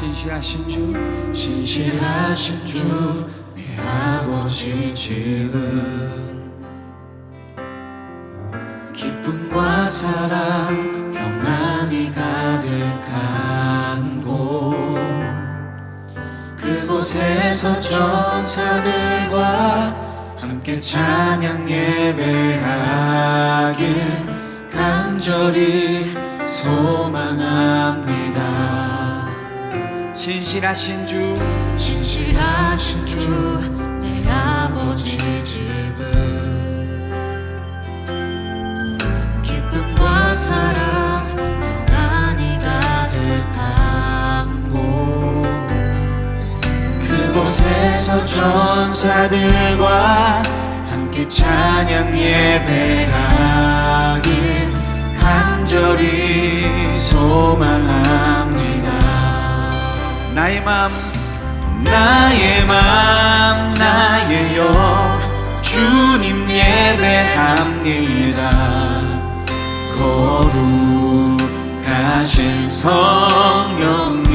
신실하신 주, 신실하신 주, 내 아버지 집은 기쁨과 사랑 평안이 가득한 곳, 그곳에서 천사들과 함께 찬양 예배하길 간절히 소망합니다. 신실하신 주, 신실하신 주, 내 아버지 집은 기쁨과 사랑 평안이 가득한 곳, 그곳에서 천사들과 함께 찬양 예배하길 간절히 소망합니다. 나의 마음, 나의 맘, 나의 영, 주님 예배합니다. 거룩하신 성령님,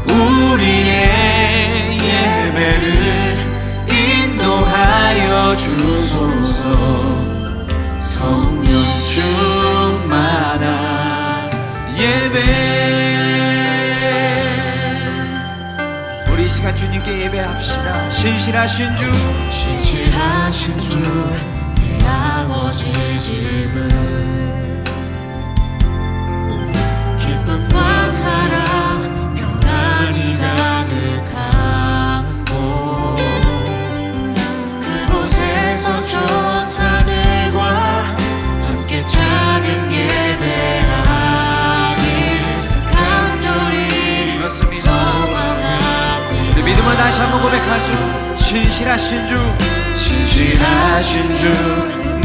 우리의 예배를 인도하여 주소서. 성령 충만한 예배, 우리 이 시간 주님께 예배합시다. 신실하신 주, 신실하신 주, 내 아버지 집은 기쁨과 사랑 평안이 가득한 곳, 그곳에서 천사들과 함께 찬양 예배하길 간절히 소망합니다. 우리 믿음을 다시 한번 고백하죠. 신실하신 주, 신실하신 주,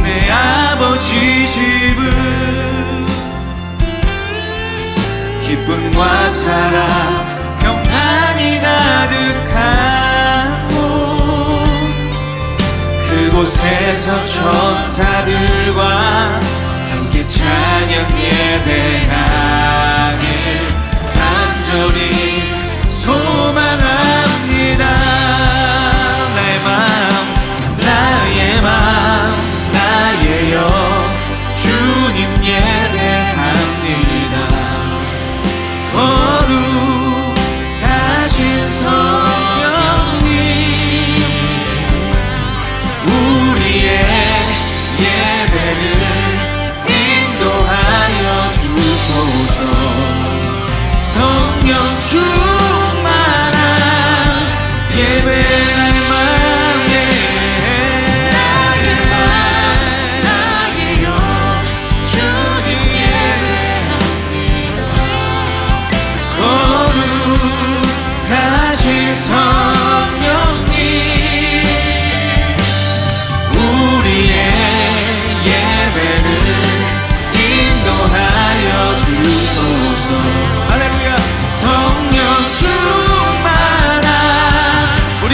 내 아버지 집은 기쁨과 사랑 평안이 가득한 곳, 그곳에서 천사들과 함께 찬양 예배하길 간절히 소망합니다. 나의 맘, 나의 영, 주님 예배합니다. 거룩하신 성령님, 우리의 예배를 인도하여 주소서. 성령 충만한 예배, 성령님, 우리의 예배를 인도하여 주소서. 할렐루야. 성령 충만한 우리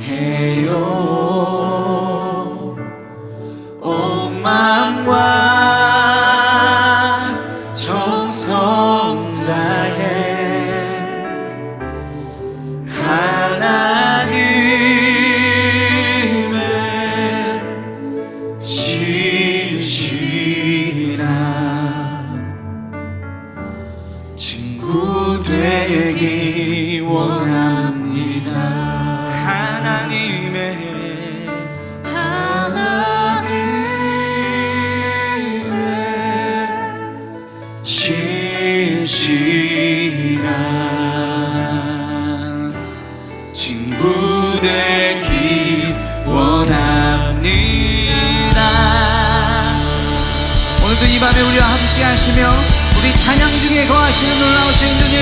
해요. 온 마음과 정성 다해 하나님의 진실한 친구 되기 원합니다. 하나님의 신실한 친구 되기 원합니다. 오늘도 이 밤에 우리와 함께 하시며 우리 찬양 중에 거하시는 놀라우신 주님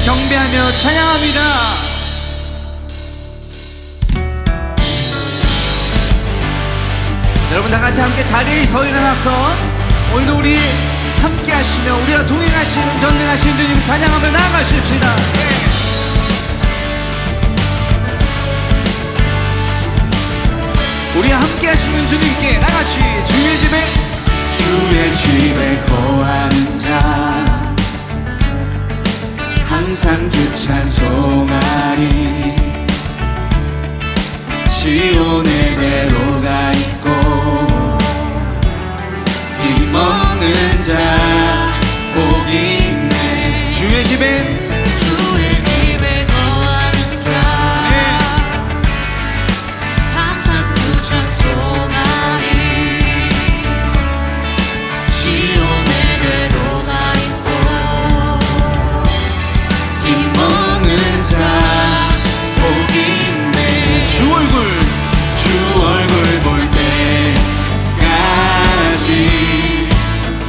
경배하며 찬양합니다. 여러분 다 같이 함께 자리에 서 일어나서 오늘도 우리 함께 하시며 우리와 동행하시는 전능하신 주님 찬양하며 나아가십시다. 우리와 함께 하시는 주님께 나같이 주의 집에 거하는 자 항상 주 찬송하리. 시온의 대로가 있고 힘없는 자 복이 있네. 주의 집에 거하는 자 항상 주 찬송하리. 시온의 대로가 있고 힘없는 자 복이 있네. 주 얼굴 볼 때까지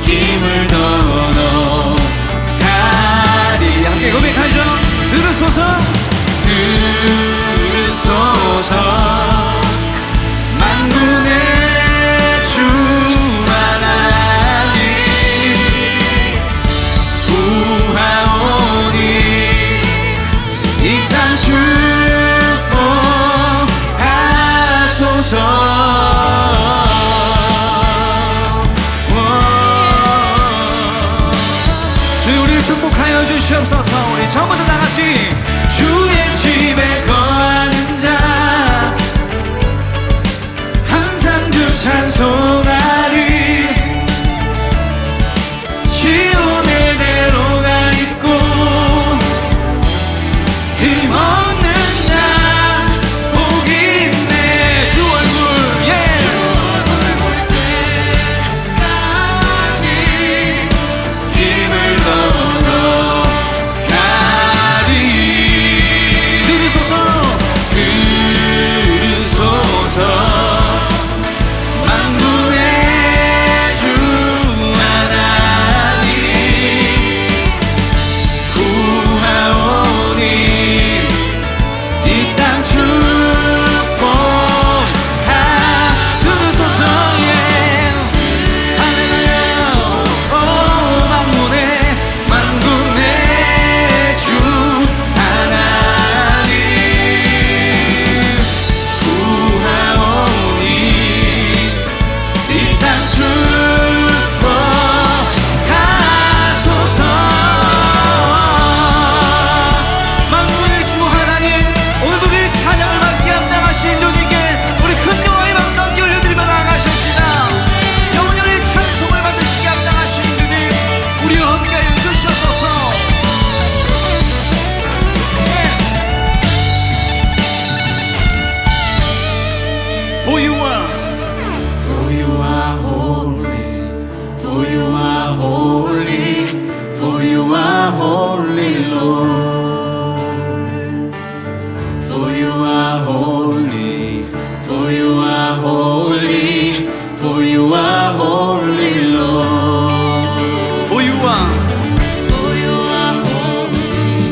힘을 더러 가리. 함께 고백하죠. 들으소서 만군의 주 하나님 구하오니 이 땅 축복하소서. 주님 우리를 축복하여 주시옵소서. 우리 전부 다 같이 주의 집에 거하는 자 항상 주 찬송하리. 시온의 대로가 있고 힘없는 자 복이 있네. 주 얼굴 볼 때까지 힘을 더러 가리. 들으소서 만군의 주 하나님 구하오니 이 땅 축복하소서. 할렐루야. 만군의 주 하나님 구하오니 이 땅 축복하소서. 만군의 주 하나님 오늘도 우리 찬양을 받게 합당하신 주님께 우리 큰 영광의 박수 함께 올려드리며 나아가십시다. 영원히 우리 찬송을 받으시게 합당하신 주님 우리와 함께하여 주시옵소서. For you are holy, for you are holy, for you are holy, Lord. For you are holy, for you are holy, for you are holy, Lord. For you are For you are holy,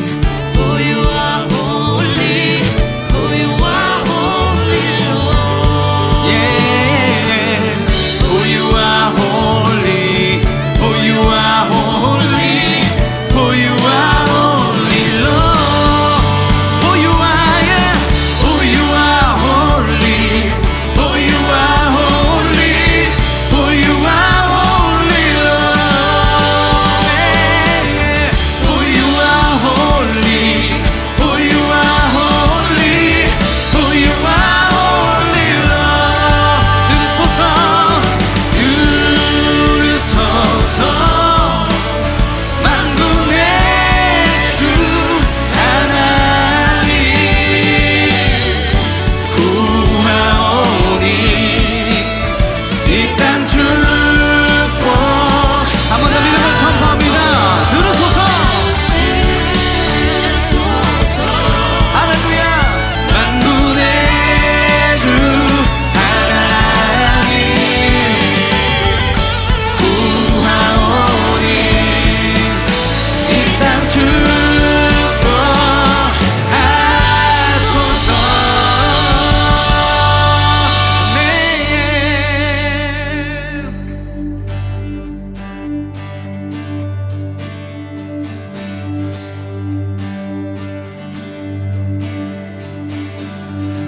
for you are holy, for you are holy, Lord. yeah. For you are holy, for you are holy, for you are holy,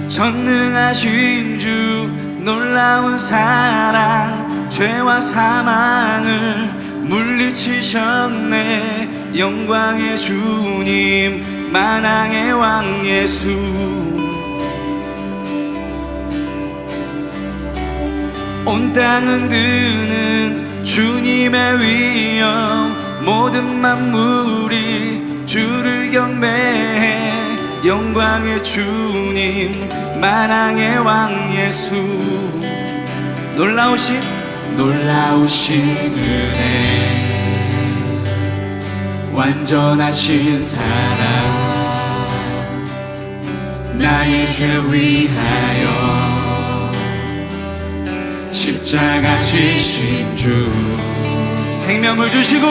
전능하신 주 놀라운 사랑 죄와 사망을 물리치셨네. 영광의 주님 만왕의 왕 예수. 온 땅은 드는 주님의 위엄 모든 만물이 주를 경배해. 영광의 주님 만왕의 왕 예수. 놀라우신 은혜 완전하신 사랑 나의 죄 위하여 십자가 지신 주 생명을 주시고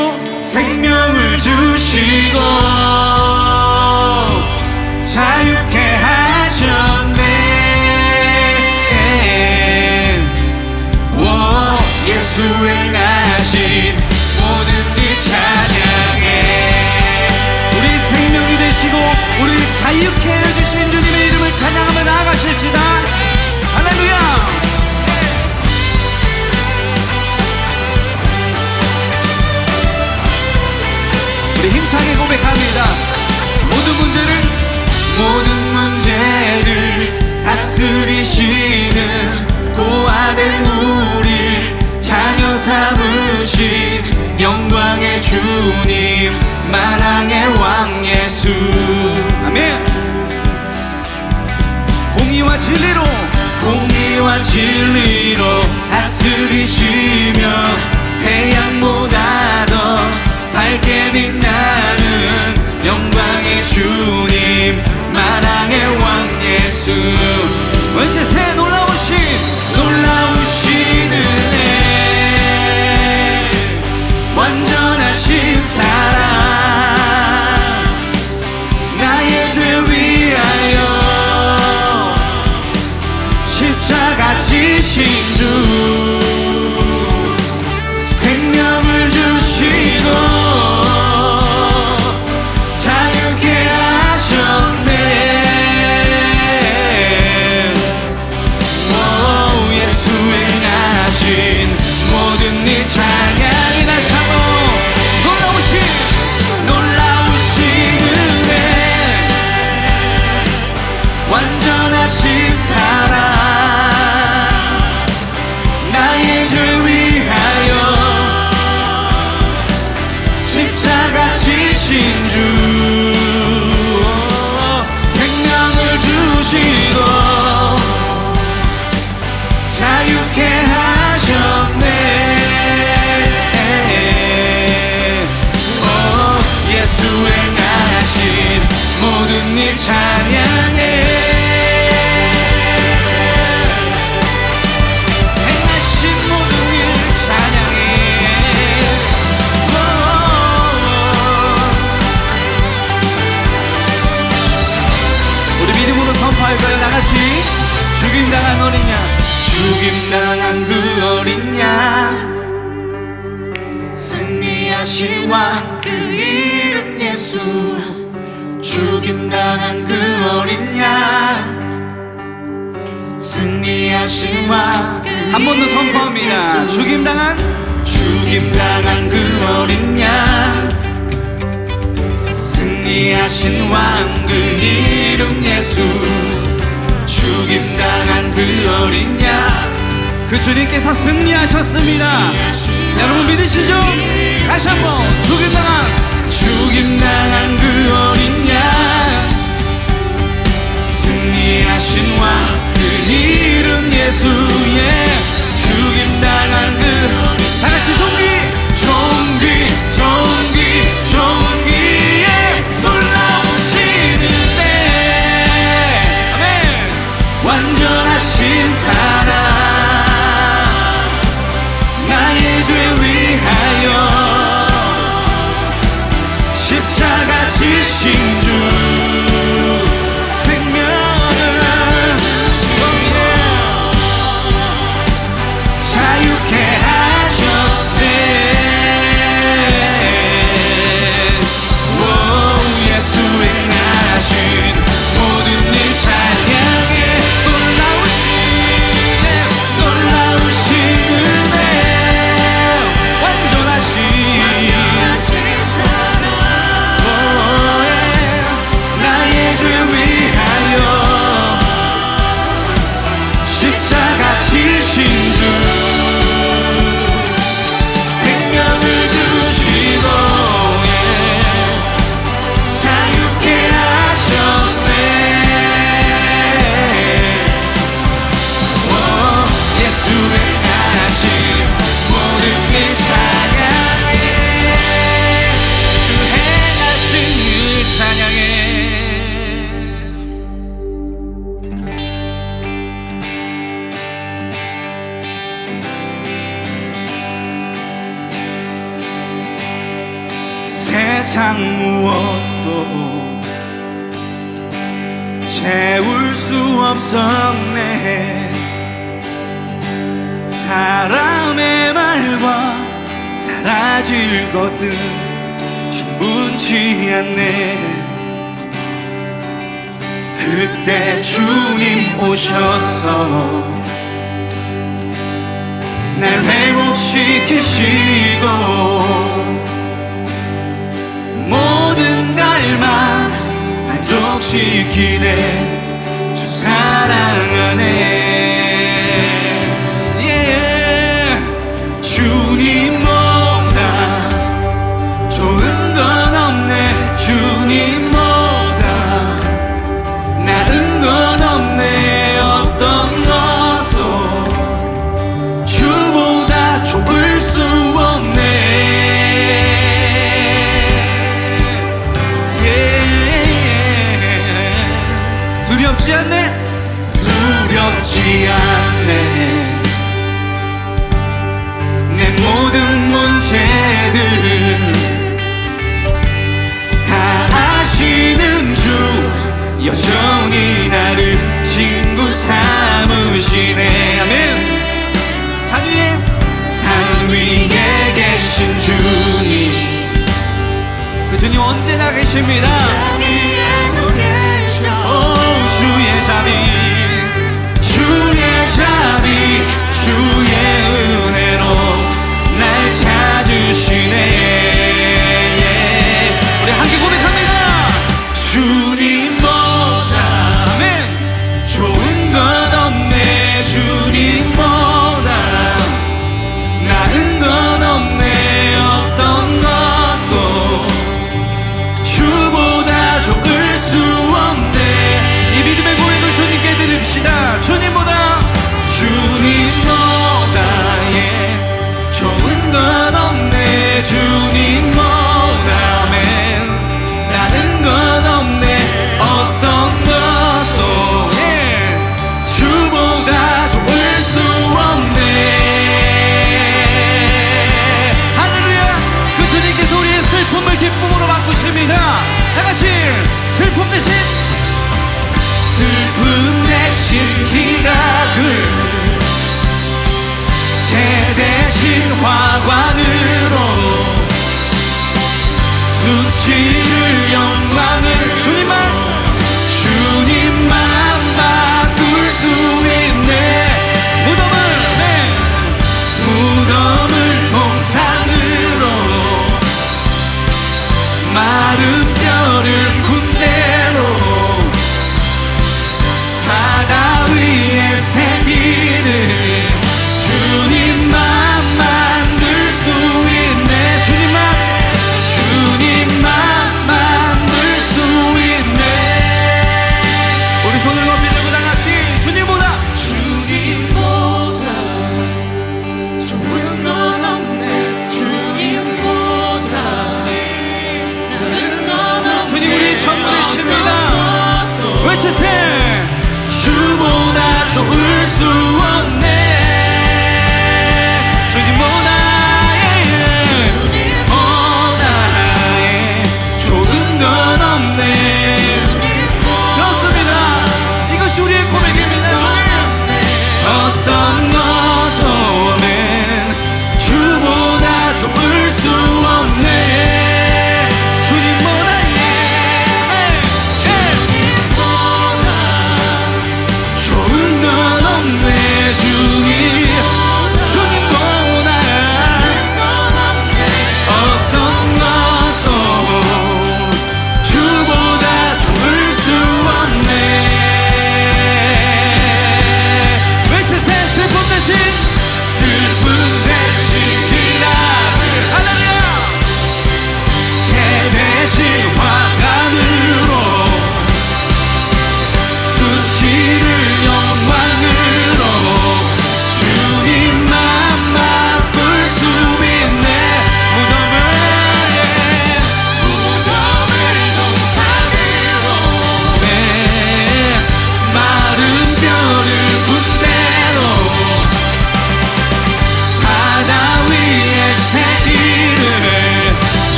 자유케 하셨네. 예수 행하신 모든 일 찬양해. 우리 생명이 되시고 우리를 자유케 해주신 주님의 이름을 찬양하며 나아가실지다. 할렐루야. 우리 힘차게 고백합니다. 모든 문제를 다스리시는 고아된 우리 자녀 삼으신 영광의 주님 만왕의 왕 예수. 아멘. 공의와 진리로 다스리시며 태양보다 더 밝게 빛나는 영광의 주님 만왕의 왕 예수. 원세세 놀라우신 은혜 완전하신 사랑 나의 죄 위하여 십자가 지신 주 생명을 주시고 자유케 하셨네. 예수 행하신 모든 일 찬양이 다시 한번. 놀라우신 은혜 완전하신 사랑 나의 죄 위하여 십자가 지신 주 생명을 주시고 자유케 하셨네. 예수 행하신 모든 일 찬양해. 행하신 모든 일 찬양해. 우리 믿음으로 선포할까요? 다같이. 죽임당한 그 어린 양 승리하신 왕 그 이름 예수. 죽임당한 그 어린 양 승리하신 왕 한 번 더 선포합니다. 죽임당한 그 어린 양 승리하신 왕 그 이름 예수. 죽임당한 그 어린 양 그 주님께서 승리하셨습니다. 여러분 믿으시죠? 다시 한번. 죽임당한 그 어린 양 승리하신 왕 그 이름 예수. 죽임당한 그 다같이 종기에 놀라우신 은혜. 아멘. 완전하신 사랑 나의 죄 위하여 십자가 지신 주 생명을 자유케 하셨네. 예수 행하신 모든 일 찬양해. 세상 무엇도 채울 수 없었네. 사람의 말과 사라질 것들 충분치 않네. 그때 주님 오셔서 날 회복시키시고 모든 걸 만족시키네. 주 사랑하네. 주님보다 좋은 건 없네. 주님보다 나은 건 없네. 어떤 것도 주보다 좋을 수 없네. 두렵지 않네. 두렵지 않네. 내 모든 문제들 다 아시는 주 여전히 나를 친구 삼으시네. 아멘. 산 위에 계신 주님, 그 주님 언제나 계십니다. 오 주의 자비, 주의 자비, 주의 은혜로 날 찾으시네. 우리 함께 고백합니다. 주님보다 아멘 좋은 것 없네. 주님보다 나은 건 없네. 어떤 것도 주보다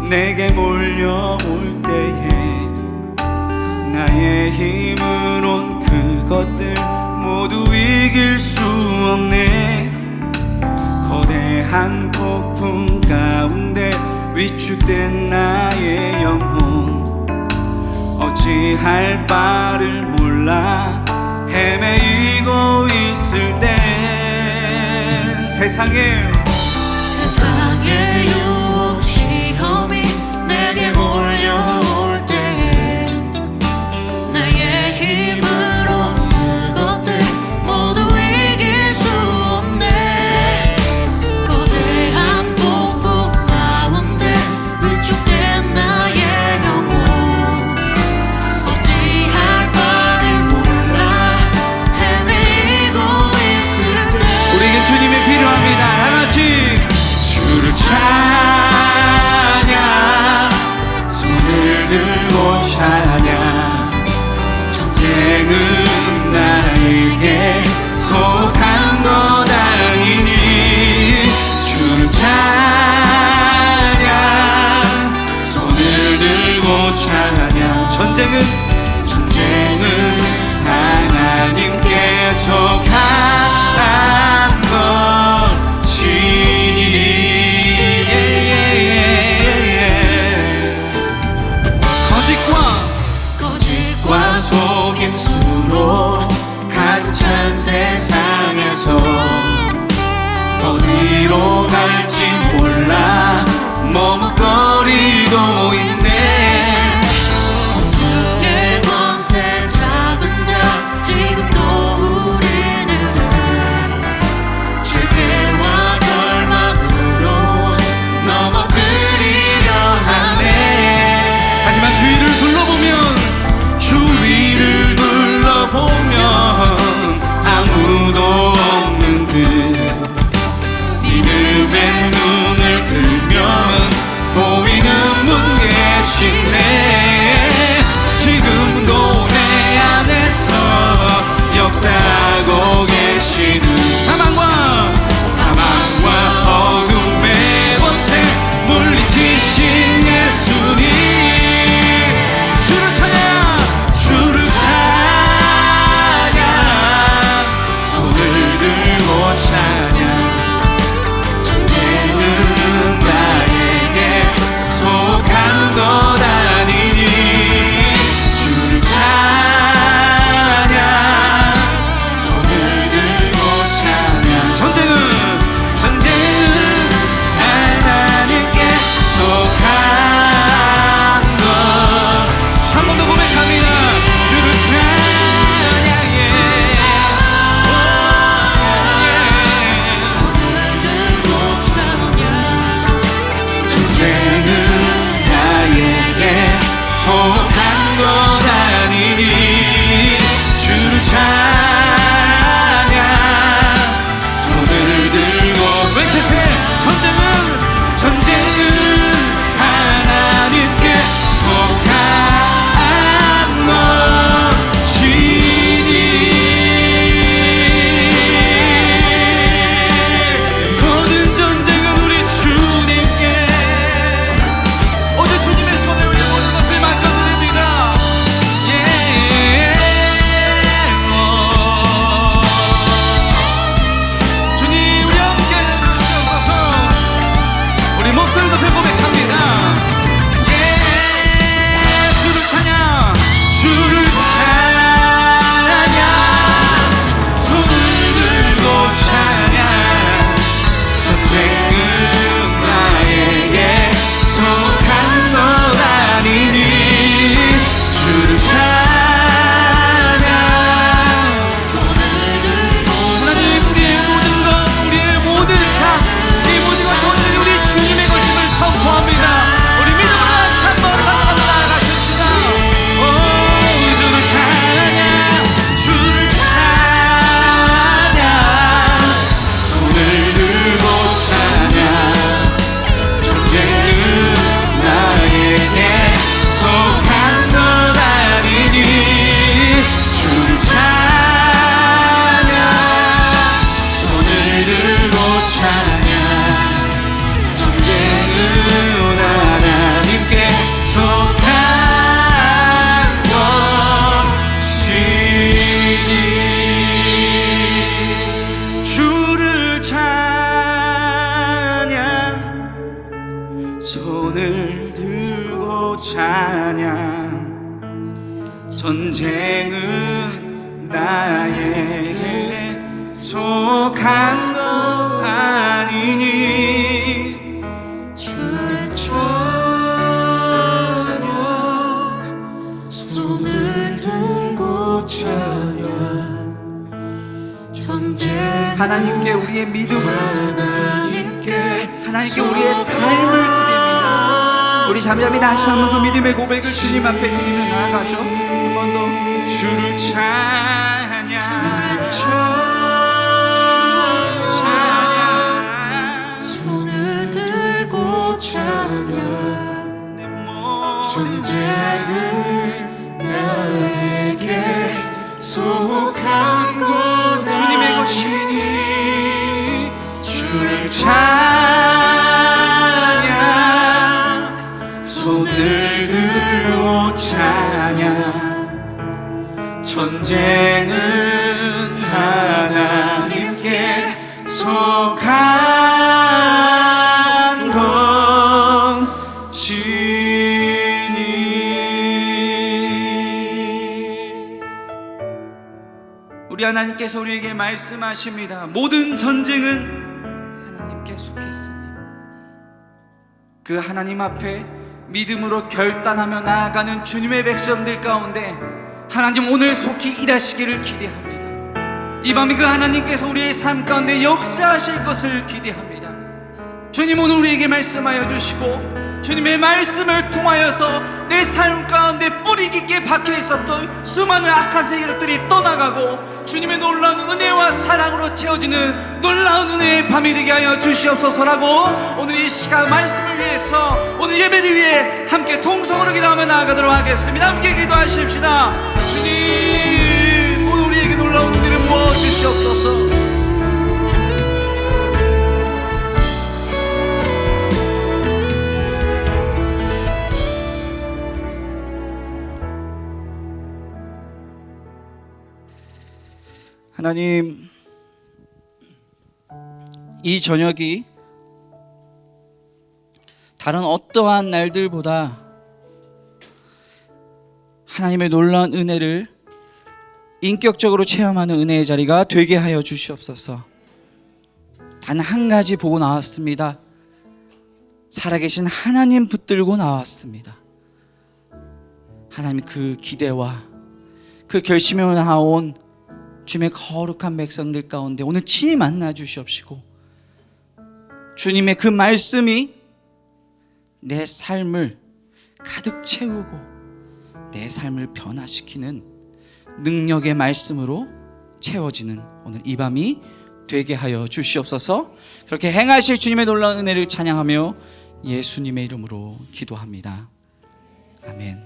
내게 몰려올 때에 나의 힘으론 그것들 모두 이길 수 없네. 거대한 폭풍 가운데 위축된 나의 영혼 어찌할 바를 몰라 헤매이고 있을 때 세상의 유혹 시험이 내게 몰려올 때 나의 힘으로 그것들 모두 이길 수 없네. 거대한 폭풍 가운데 위축된 나의 영혼 어찌할 바를 몰라 헤매이고 있을 때 우리에게 주님이 필요합니다. 다같이 주를 찬양 손을 들고 찬양 전쟁은 나에게 속한 것 아니니 주를 찬양 손을 들고 찬양 전쟁은 하나님께 속한 거짓과 속임수로 가득 찬 세상에서 어디로 갈지 몰라 머뭇거리고 있네. 어둠의 권세 잡은 자 지금도 우리들을 실패와 절망으로 넘어뜨리려 하네. 하지만 주위를 둘러보면 아무도 없는 듯 믿음의 눈을 들면 보이는 속한 것 아니니 주를 찬양 손을 들고 찬양 전쟁 하나님께 우리의 믿음을 하나님께 우리의 삶을 드립니다. 우리 잠잠히 다시 한 번 더 믿음의 고백을 주님 앞에 드리며 나아가죠. 한 번 더 주를 찬양 손을 들고 찬양 전쟁은 나에게 속한 것 주님의 것이니 주를 찬양 손을 들고 찬양 전쟁은 하나님께 속한 것이니 우리 하나님께서 우리에게 말씀하십니다. 모든 전쟁은 하나님께 속했으니 그 하나님 앞에 믿음으로 결단하며 나아가는 주님의 백성들 가운데 하나님 오늘 속히 일하시기를 기대합니다. 이 밤에 그 하나님께서 우리의 삶 가운데 역사하실 것을 기대합니다. 주님 오늘 우리에게 말씀하여 주시고 주님의 말씀을 통하여서 내 삶 가운데 뿌리 깊게 박혀 있었던 수많은 악한 세력들이 떠나가고 주님의 놀라운 은혜와 사랑으로 채워지는 놀라운 은혜의 밤이 되게 하여 주시옵소서라고 오늘 이 시간 말씀을 위해서 오늘 예배를 위해 함께 동성으로 기도하며 나아가도록 하겠습니다. 함께 기도하십시다. 주님 오늘 우리에게 놀라운 은혜를 부어주시옵소서. 하나님, 이 저녁이 다른 어떠한 날들보다 하나님의 놀라운 은혜를 인격적으로 체험하는 은혜의 자리가 되게 하여 주시옵소서. 단 한 가지 보고 나왔습니다. 살아계신 하나님 붙들고 나왔습니다. 하나님 그 기대와 그 결심으로 나온 주님의 거룩한 백성들 가운데 오늘 친히 만나 주시옵시고 주님의 그 말씀이 내 삶을 가득 채우고 내 삶을 변화시키는 능력의 말씀으로 채워지는 오늘 이 밤이 되게 하여 주시옵소서. 그렇게 행하실 주님의 놀라운 은혜를 찬양하며 예수님의 이름으로 기도합니다. 아멘.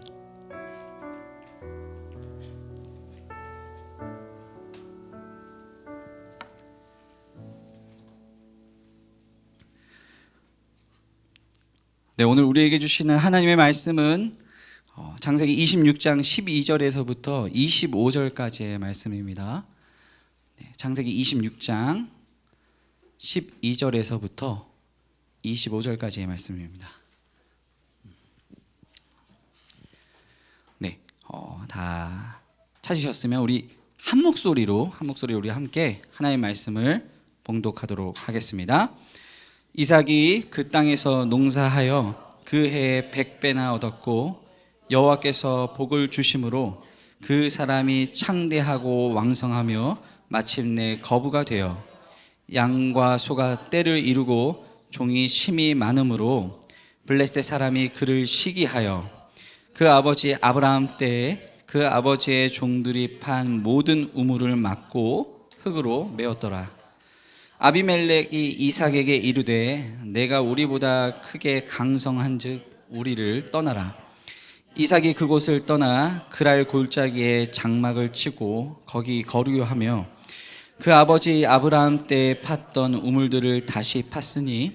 네, 오늘 우리에게 주시는 하나님의 말씀은 창세기 26장 12절에서부터 25절까지의 말씀입니다. 네, 창세기 26장 12절에서부터 25절까지의 말씀입니다. 네, 다 찾으셨으면 우리 한 목소리로 우리 함께 하나님의 말씀을 봉독하도록 하겠습니다. 이삭이 그 땅에서 농사하여 그 해에 100배나 얻었고 여호와께서 복을 주심으로 그 사람이 창대하고 왕성하며 마침내 거부가 되어 양과 소가 떼를 이루고 종이 심이 많으므로 블레셋 사람이 그를 시기하여 그 아버지 아브라함 때에 그 아버지의 종들이 판 모든 우물을 막고 흙으로 메웠더라. 아비멜렉이 이삭에게 이르되 내가 우리보다 크게 강성한즉 우리를 떠나라. 이삭이 그곳을 떠나 그랄 골짜기에 장막을 치고 거기 거류하며 그 아버지 아브라함 때 팠던 우물들을 다시 팠으니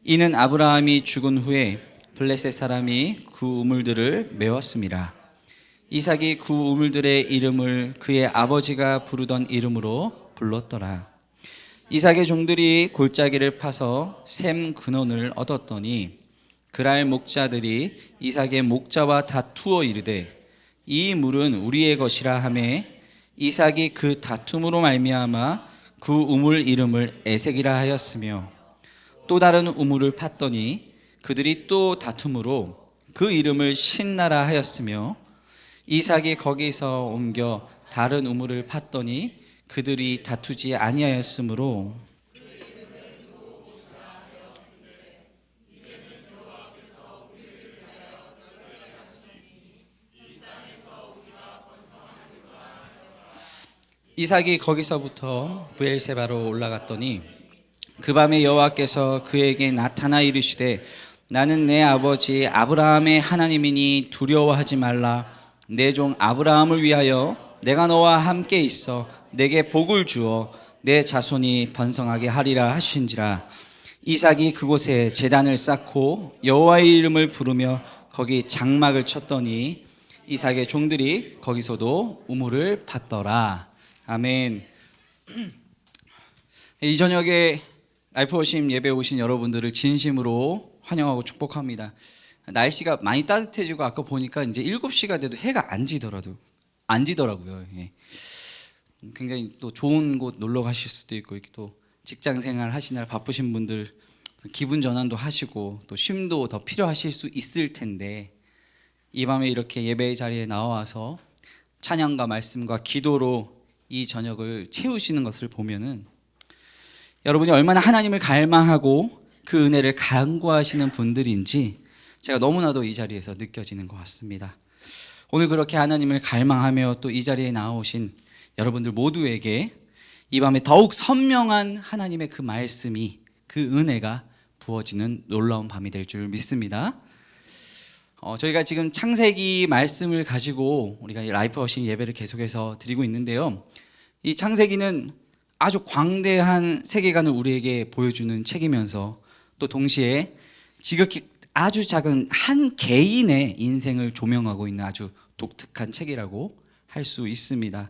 이는 아브라함이 죽은 후에 블레셋 사람이 그 우물들을 메웠습니다. 이삭이 그 우물들의 이름을 그의 아버지가 부르던 이름으로 불렀더라. 이삭의 종들이 골짜기를 파서 샘 근원을 얻었더니 그랄 목자들이 이삭의 목자와 다투어 이르되 이 물은 우리의 것이라 하매 이삭이 그 다툼으로 말미암아 그 우물 이름을 에색이라 하였으며 또 다른 우물을 팠더니 그들이 또 다툼으로 그 이름을 신나라 하였으며 이삭이 거기서 옮겨 다른 우물을 팠더니 그들이 다투지 아니하였으므로 이삭이 거기서부터 브엘세바로 올라갔더니 그 밤에 여호와께서 그에게 나타나 이르시되 나는 내 아버지 아브라함의 하나님이니 두려워하지 말라. 내 종 아브라함을 위하여 내가 너와 함께 있어 내게 복을 주어 내 자손이 번성하게 하리라 하신지라. 이삭이 그곳에 제단을 쌓고 여호와의 이름을 부르며 거기 장막을 쳤더니 이삭의 종들이 거기서도 우물을 팠더라. 아멘. 이 저녁에 라이프워십 예배 오신 여러분들을 진심으로 환영하고 축복합니다. 날씨가 많이 따뜻해지고 아까 보니까 이제 7시가 돼도 해가 안 지더라고요. 예. 굉장히 또 좋은 곳 놀러 가실 수도 있고 이렇게 또 직장 생활 하시느라 바쁘신 분들 기분 전환도 하시고 또 쉼도 더 필요하실 수 있을 텐데 이 밤에 이렇게 예배의 자리에 나와서 찬양과 말씀과 기도로 이 저녁을 채우시는 것을 보면은 여러분이 얼마나 하나님을 갈망하고 그 은혜를 간구하시는 분들인지 제가 너무나도 이 자리에서 느껴지는 것 같습니다. 오늘 그렇게 하나님을 갈망하며 또 이 자리에 나오신 여러분들 모두에게 이 밤에 더욱 선명한 하나님의 그 말씀이 그 은혜가 부어지는 놀라운 밤이 될 줄 믿습니다. 저희가 지금 창세기 말씀을 가지고 우리가 라이프워십 예배를 계속해서 드리고 있는데요. 이 창세기는 아주 광대한 세계관을 우리에게 보여주는 책이면서 또 동시에 지극히 아주 작은 한 개인의 인생을 조명하고 있는 아주 독특한 책이라고 할 수 있습니다.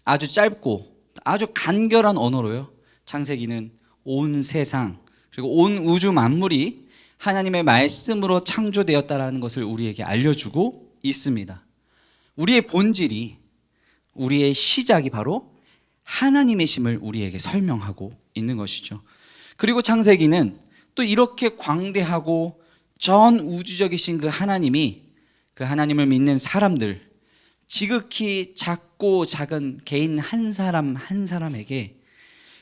아주 짧고 아주 간결한 언어로요. 창세기는 온 세상 그리고 온 우주 만물이 하나님의 말씀으로 창조되었다라는 것을 우리에게 알려주고 있습니다. 우리의 본질이 우리의 시작이 바로 하나님의 심을 우리에게 설명하고 있는 것이죠. 그리고 창세기는 또 이렇게 광대하고 전 우주적이신 그 하나님이 그 하나님을 믿는 사람들 지극히 작고 작은 개인 한 사람 한 사람에게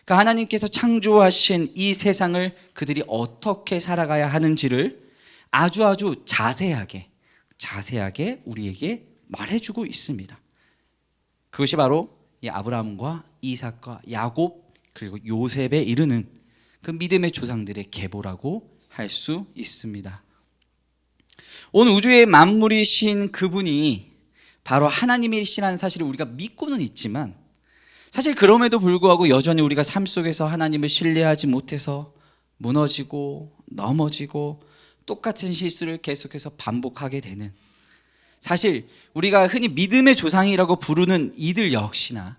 그 하나님께서 창조하신 이 세상을 그들이 어떻게 살아가야 하는지를 아주 자세하게 우리에게 말해주고 있습니다. 그것이 바로 이 아브라함과 이삭과 야곱 그리고 요셉에 이르는 그 믿음의 조상들의 계보라고 할 수 있습니다. 온 우주의 만물이신 그분이 바로 하나님이시라는 사실을 우리가 믿고는 있지만 사실 그럼에도 불구하고 여전히 우리가 삶 속에서 하나님을 신뢰하지 못해서 무너지고 넘어지고 똑같은 실수를 계속해서 반복하게 되는 사실 우리가 흔히 믿음의 조상이라고 부르는 이들 역시나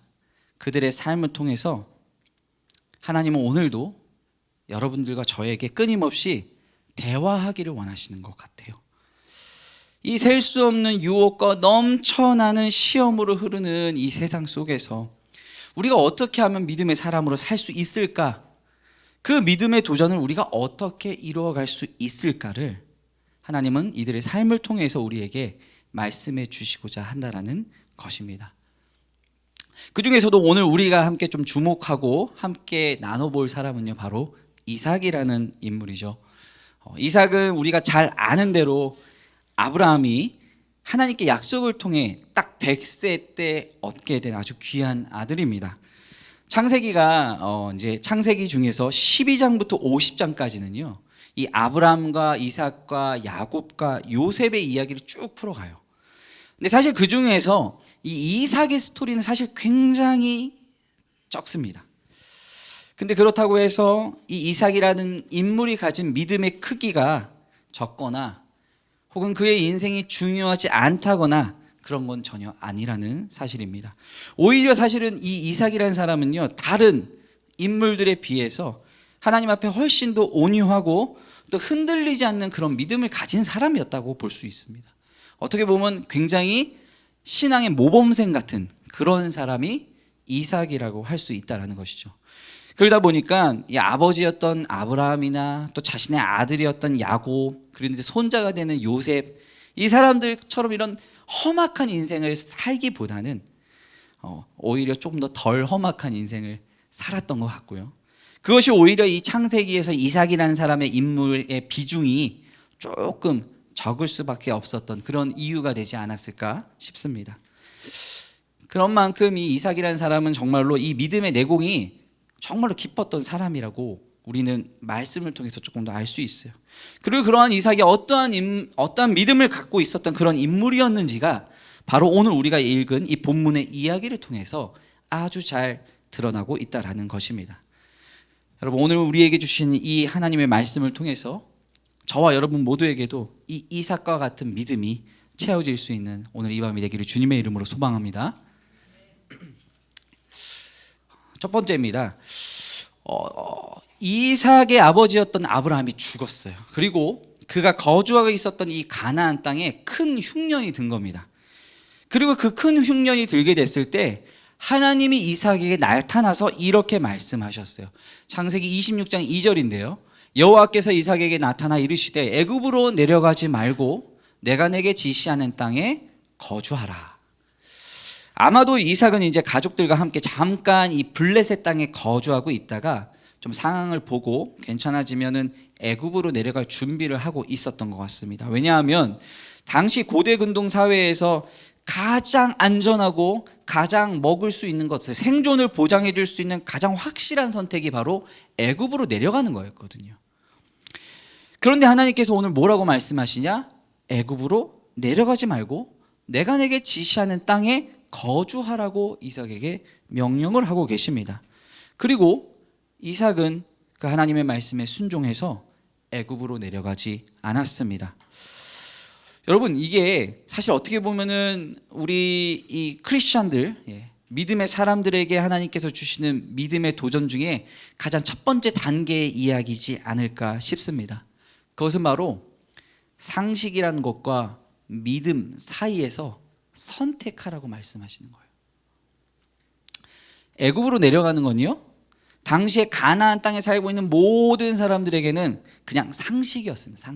그들의 삶을 통해서 하나님은 오늘도 여러분들과 저에게 끊임없이 대화하기를 원하시는 것 같아요. 이 셀 수 없는 유혹과 넘쳐나는 시험으로 흐르는 이 세상 속에서 우리가 어떻게 하면 믿음의 사람으로 살 수 있을까? 그 믿음의 도전을 우리가 어떻게 이루어갈 수 있을까를 하나님은 이들의 삶을 통해서 우리에게 말씀해 주시고자 한다라는 것입니다. 그 중에서도 오늘 우리가 함께 좀 주목하고 함께 나눠볼 사람은요 바로 이삭이라는 인물이죠. 이삭은 우리가 잘 아는 대로 아브라함이 하나님께 약속을 통해 딱 100세 때 얻게 된 아주 귀한 아들입니다. 창세기가 이제 창세기 중에서 12장부터 50장까지는요. 이 아브라함과 이삭과 야곱과 요셉의 이야기를 쭉 풀어가요. 근데 사실 그 중에서 이 이삭의 스토리는 사실 굉장히 적습니다. 근데 그렇다고 해서 이 이삭이라는 인물이 가진 믿음의 크기가 적거나 혹은 그의 인생이 중요하지 않다거나 그런 건 전혀 아니라는 사실입니다. 오히려 사실은 이 이삭이라는 사람은요 다른 인물들에 비해서 하나님 앞에 훨씬 더 온유하고 또 흔들리지 않는 그런 믿음을 가진 사람이었다고 볼 수 있습니다. 어떻게 보면 굉장히 신앙의 모범생 같은 그런 사람이 이삭이라고 할 수 있다라는 것이죠. 그러다 보니까 이 아버지였던 아브라함이나 또 자신의 아들이었던 야곱, 그리고 이제 손자가 되는 요셉, 이 사람들처럼 이런 험악한 인생을 살기보다는 오히려 조금 더 덜 험악한 인생을 살았던 것 같고요. 그것이 오히려 이 창세기에서 이삭이라는 사람의 인물의 비중이 조금 적을 수밖에 없었던 그런 이유가 되지 않았을까 싶습니다. 그런 만큼 이 이삭이라는 사람은 정말로 이 믿음의 내공이 정말로 깊었던 사람이라고 우리는 말씀을 통해서 조금 더 알 수 있어요. 그리고 그러한 이삭이 어떠한 믿음을 갖고 있었던 그런 인물이었는지가 바로 오늘 우리가 읽은 이 본문의 이야기를 통해서 아주 잘 드러나고 있다라는 것입니다. 여러분, 오늘 우리에게 주신 이 하나님의 말씀을 통해서 저와 여러분 모두에게도 이 이삭과 같은 믿음이 채워질 수 있는 오늘 이 밤이 되기를 주님의 이름으로 소망합니다. 첫 번째입니다. 이삭의 아버지였던 아브라함이 죽었어요. 그리고 그가 거주하고 있었던 이 가나안 땅에 큰 흉년이 든 겁니다. 그리고 그 큰 흉년이 들게 됐을 때 하나님이 이삭에게 나타나서 이렇게 말씀하셨어요. 창세기 26장 2절인데요. 여호와께서 이삭에게 나타나 이르시되 애굽으로 내려가지 말고 내가 내게 지시하는 땅에 거주하라. 아마도 이삭은 이제 가족들과 함께 잠깐 이 블레셋 땅에 거주하고 있다가 좀 상황을 보고 괜찮아지면은 애굽으로 내려갈 준비를 하고 있었던 것 같습니다. 왜냐하면 당시 고대 근동 사회에서 가장 안전하고 가장 먹을 수 있는 것을 생존을 보장해 줄 수 있는 가장 확실한 선택이 바로 애굽으로 내려가는 거였거든요. 그런데 하나님께서 오늘 뭐라고 말씀하시냐? 애굽으로 내려가지 말고 내가 내게 지시하는 땅에 거주하라고 이삭에게 명령을 하고 계십니다. 그리고 이삭은 그 하나님의 말씀에 순종해서 애굽으로 내려가지 않았습니다. 여러분, 이게 사실 어떻게 보면은 우리 이 크리스찬들, 믿음의 사람들에게 하나님께서 주시는 믿음의 도전 중에 가장 첫 번째 단계의 이야기이지 않을까 싶습니다. 그것은 바로 상식이라는 것과 믿음 사이에서 선택하라고 말씀하시는 거예요. 애굽으로 내려가는 건요, 당시에 가나안 땅에 살고 있는 모든 사람들에게는 그냥 상식이었습니다.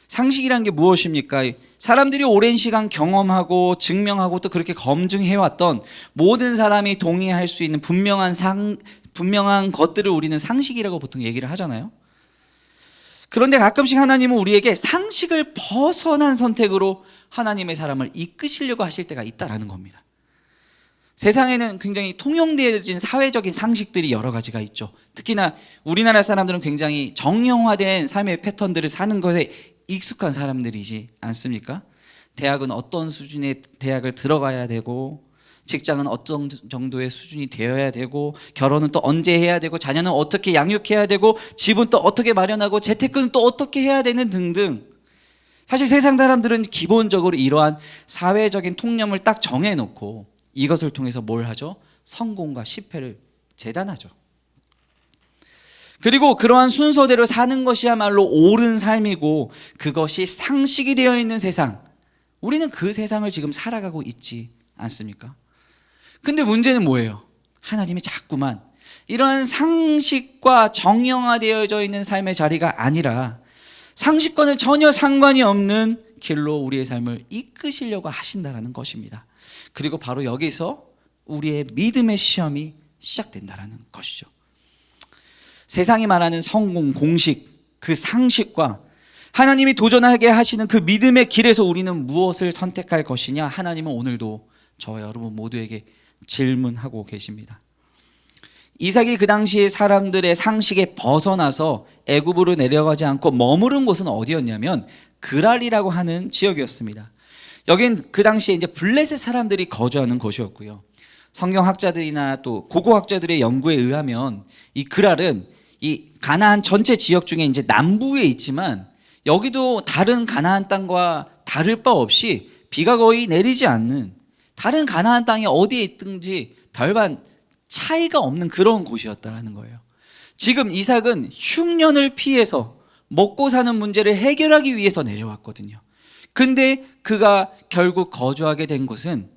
상식이라는 게 무엇입니까? 사람들이 오랜 시간 경험하고 증명하고 또 그렇게 검증해왔던 모든 사람이 동의할 수 있는 분명한 것들을 우리는 상식이라고 보통 얘기를 하잖아요. 그런데 가끔씩 하나님은 우리에게 상식을 벗어난 선택으로 하나님의 사람을 이끄시려고 하실 때가 있다라는 겁니다. 세상에는 굉장히 통용되어진 사회적인 상식들이 여러 가지가 있죠. 특히나 우리나라 사람들은 굉장히 정형화된 삶의 패턴들을 사는 것에 익숙한 사람들이지 않습니까? 대학은 어떤 수준의 대학을 들어가야 되고, 직장은 어떤 정도의 수준이 되어야 되고, 결혼은 또 언제 해야 되고, 자녀는 어떻게 양육해야 되고, 집은 또 어떻게 마련하고, 재테크는 또 어떻게 해야 되는 등등. 사실 세상 사람들은 기본적으로 이러한 사회적인 통념을 딱 정해놓고 이것을 통해서 뭘 하죠? 성공과 실패를 재단하죠. 그리고 그러한 순서대로 사는 것이야말로 옳은 삶이고 그것이 상식이 되어 있는 세상, 우리는 그 세상을 지금 살아가고 있지 않습니까? 근데 문제는 뭐예요? 하나님이 자꾸만 이러한 상식과 정형화되어져 있는 삶의 자리가 아니라 상식과는 전혀 상관이 없는 길로 우리의 삶을 이끄시려고 하신다는 것입니다. 그리고 바로 여기서 우리의 믿음의 시험이 시작된다는 것이죠. 세상이 말하는 성공, 공식, 그 상식과 하나님이 도전하게 하시는 그 믿음의 길에서 우리는 무엇을 선택할 것이냐? 하나님은 오늘도 저와 여러분 모두에게 질문하고 계십니다. 이삭이 그 당시에 사람들의 상식에 벗어나서 애굽으로 내려가지 않고 머무른 곳은 어디였냐면 그랄이라고 하는 지역이었습니다. 여긴 그 당시에 이제 블레셋 사람들이 거주하는 곳이었고요. 성경학자들이나 또 고고학자들의 연구에 의하면 이 그랄은 이 가나안 전체 지역 중에 이제 남부에 있지만 여기도 다른 가나안 땅과 다를 바 없이 비가 거의 내리지 않는, 다른 가나안 땅이 어디에 있든지 별반 차이가 없는 그런 곳이었다는 거예요. 지금 이삭은 흉년을 피해서 먹고 사는 문제를 해결하기 위해서 내려왔거든요. 근데 그가 결국 거주하게 된 곳은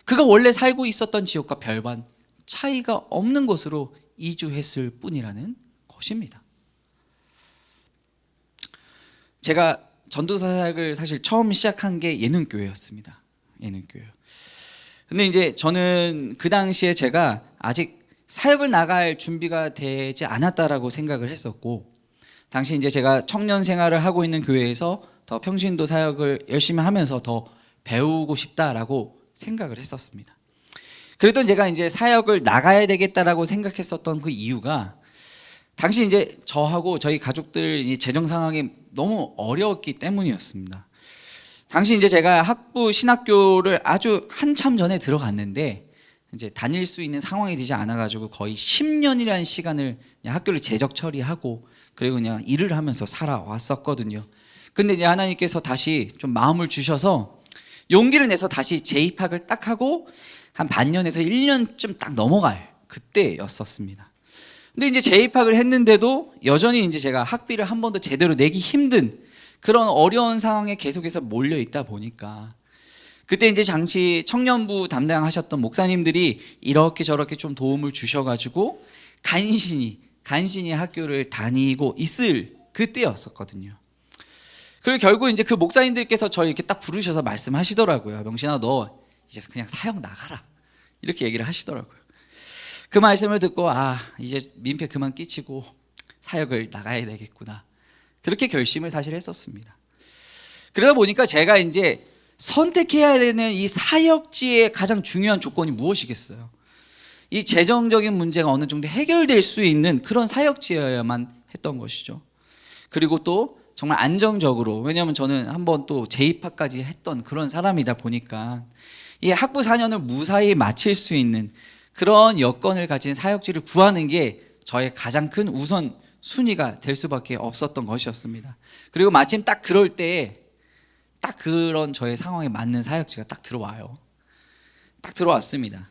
그가 원래 살고 있었던 지역과 별반 차이가 없는 곳으로 이주했을 뿐이라는 것입니다. 제가 전도사 사역을 사실 처음 시작한 게 예능교회였습니다. 예능교회. 근데 이제 저는 그 당시에 제가 아직 사역을 나갈 준비가 되지 않았다라고 생각을 했었고, 당시 이제 제가 청년 생활을 하고 있는 교회에서 더 평신도 사역을 열심히 하면서 더 배우고 싶다라고 생각을 했었습니다. 그랬던 제가 이제 사역을 나가야 되겠다라고 생각했었던 그 이유가, 당시 이제 저하고 저희 가족들 재정 상황이 너무 어려웠기 때문이었습니다. 당시 이제 제가 학부 신학교를 아주 한참 전에 들어갔는데 이제 다닐 수 있는 상황이 되지 않아가지고 거의 10년이라는 시간을 그냥 학교를 재적 처리하고 그리고 그냥 일을 하면서 살아왔었거든요. 근데 이제 하나님께서 다시 좀 마음을 주셔서 용기를 내서 다시 재입학을 딱 하고 한 반년에서 1년쯤 딱 넘어갈 그때였었습니다. 근데 이제 재입학을 했는데도 여전히 이제 제가 학비를 한 번도 제대로 내기 힘든 그런 어려운 상황에 계속해서 몰려 있다 보니까, 그때 이제 당시 청년부 담당하셨던 목사님들이 이렇게 저렇게 좀 도움을 주셔가지고 간신히 학교를 다니고 있을 그때였었거든요. 그리고 결국 이제 그 목사님들께서 저를 이렇게 딱 부르셔서 말씀하시더라고요. 명신아, 너 이제 그냥 사역 나가라, 이렇게 얘기를 하시더라고요. 그 말씀을 듣고 이제 민폐 그만 끼치고 사역을 나가야 되겠구나, 그렇게 결심을 사실 했었습니다. 그러다 보니까 제가 이제 선택해야 되는 이 사역지의 가장 중요한 조건이 무엇이겠어요? 이 재정적인 문제가 어느 정도 해결될 수 있는 그런 사역지여야만 했던 것이죠. 그리고 또 정말 안정적으로, 왜냐하면 저는 한번 또 재입학까지 했던 그런 사람이다 보니까 이 학부 4년을 무사히 마칠 수 있는 그런 여건을 가진 사역지를 구하는 게 저의 가장 큰 우선 순위가 될 수밖에 없었던 것이었습니다. 그리고 마침 딱 그럴 때에 딱 그런 저의 상황에 맞는 사역지가 딱 들어와요. 딱 들어왔습니다.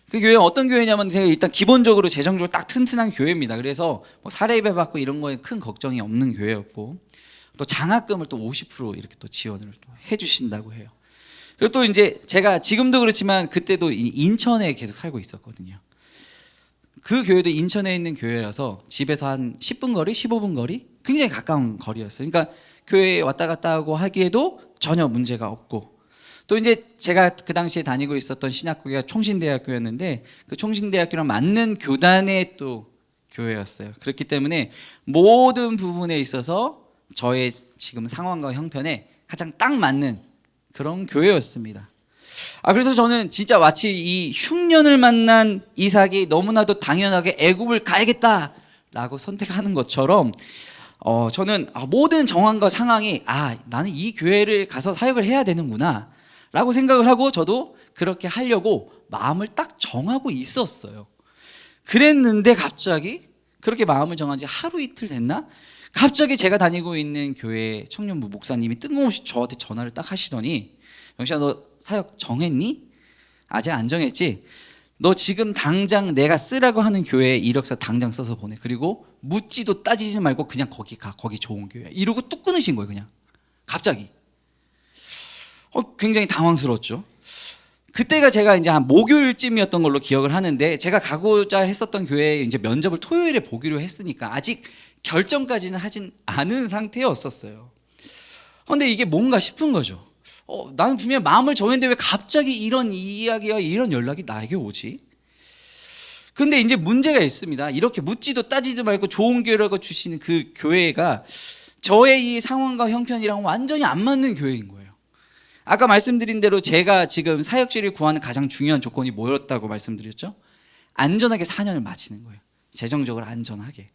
그 교회는 어떤 교회냐면 제가 일단 기본적으로 재정적으로 딱 튼튼한 교회입니다. 그래서 뭐 사례배 받고 이런 거에 큰 걱정이 없는 교회였고, 또 장학금을 또 50% 이렇게 또 지원을 또 해주신다고 해요. 그리고 또 이제 제가 지금도 그렇지만 그때도 인천에 계속 살고 있었거든요. 그 교회도 인천에 있는 교회라서 집에서 한 10분 거리, 15분 거리, 굉장히 가까운 거리였어요. 그러니까 교회에 왔다 갔다 하고 하기에도 전혀 문제가 없고, 또 이제 제가 그 당시에 다니고 있었던 신학교가 총신대학교였는데 그 총신대학교랑 맞는 교단의 또 교회였어요. 그렇기 때문에 모든 부분에 있어서 저의 지금 상황과 형편에 가장 딱 맞는 그런 교회였습니다. 그래서 저는 진짜 마치 이 흉년을 만난 이삭이 너무나도 당연하게 애굽을 가야겠다라고 선택하는 것처럼 저는 모든 정황과 상황이 나는 이 교회를 가서 사역을 해야 되는구나 라고 생각을 하고 저도 그렇게 하려고 마음을 딱 정하고 있었어요. 그랬는데 갑자기 그렇게 마음을 정한 지 하루 이틀 됐나? 갑자기 제가 다니고 있는 교회 청년부 목사님이 뜬금없이 저한테 전화를 딱 하시더니, 영신아, 너 사역 정했니? 아직 안 정했지? 너 지금 당장 내가 쓰라고 하는 교회에 이력서 당장 써서 보내. 그리고 묻지도 따지지 말고 그냥 거기 가. 거기 좋은 교회. 이러고 뚝 끊으신 거예요. 그냥 갑자기. 굉장히 당황스러웠죠. 그때가 제가 이제 한 목요일쯤이었던 걸로 기억을 하는데, 제가 가고자 했었던 교회에 이제 면접을 토요일에 보기로 했으니까 아직 결정까지는 하진 않은 상태였었어요. 근데 이게 뭔가 싶은 거죠. 나는 분명히 마음을 정했는데 왜 갑자기 이런 이야기와 이런 연락이 나에게 오지? 근데 이제 문제가 있습니다. 이렇게 묻지도 따지도 말고 좋은 교회라고 주시는 그 교회가 저의 이 상황과 형편이랑 완전히 안 맞는 교회인 거예요. 아까 말씀드린 대로 제가 지금 사역지를 구하는 가장 중요한 조건이 뭐였다고 말씀드렸죠? 안전하게 4년을 마치는 거예요. 재정적으로 안전하게.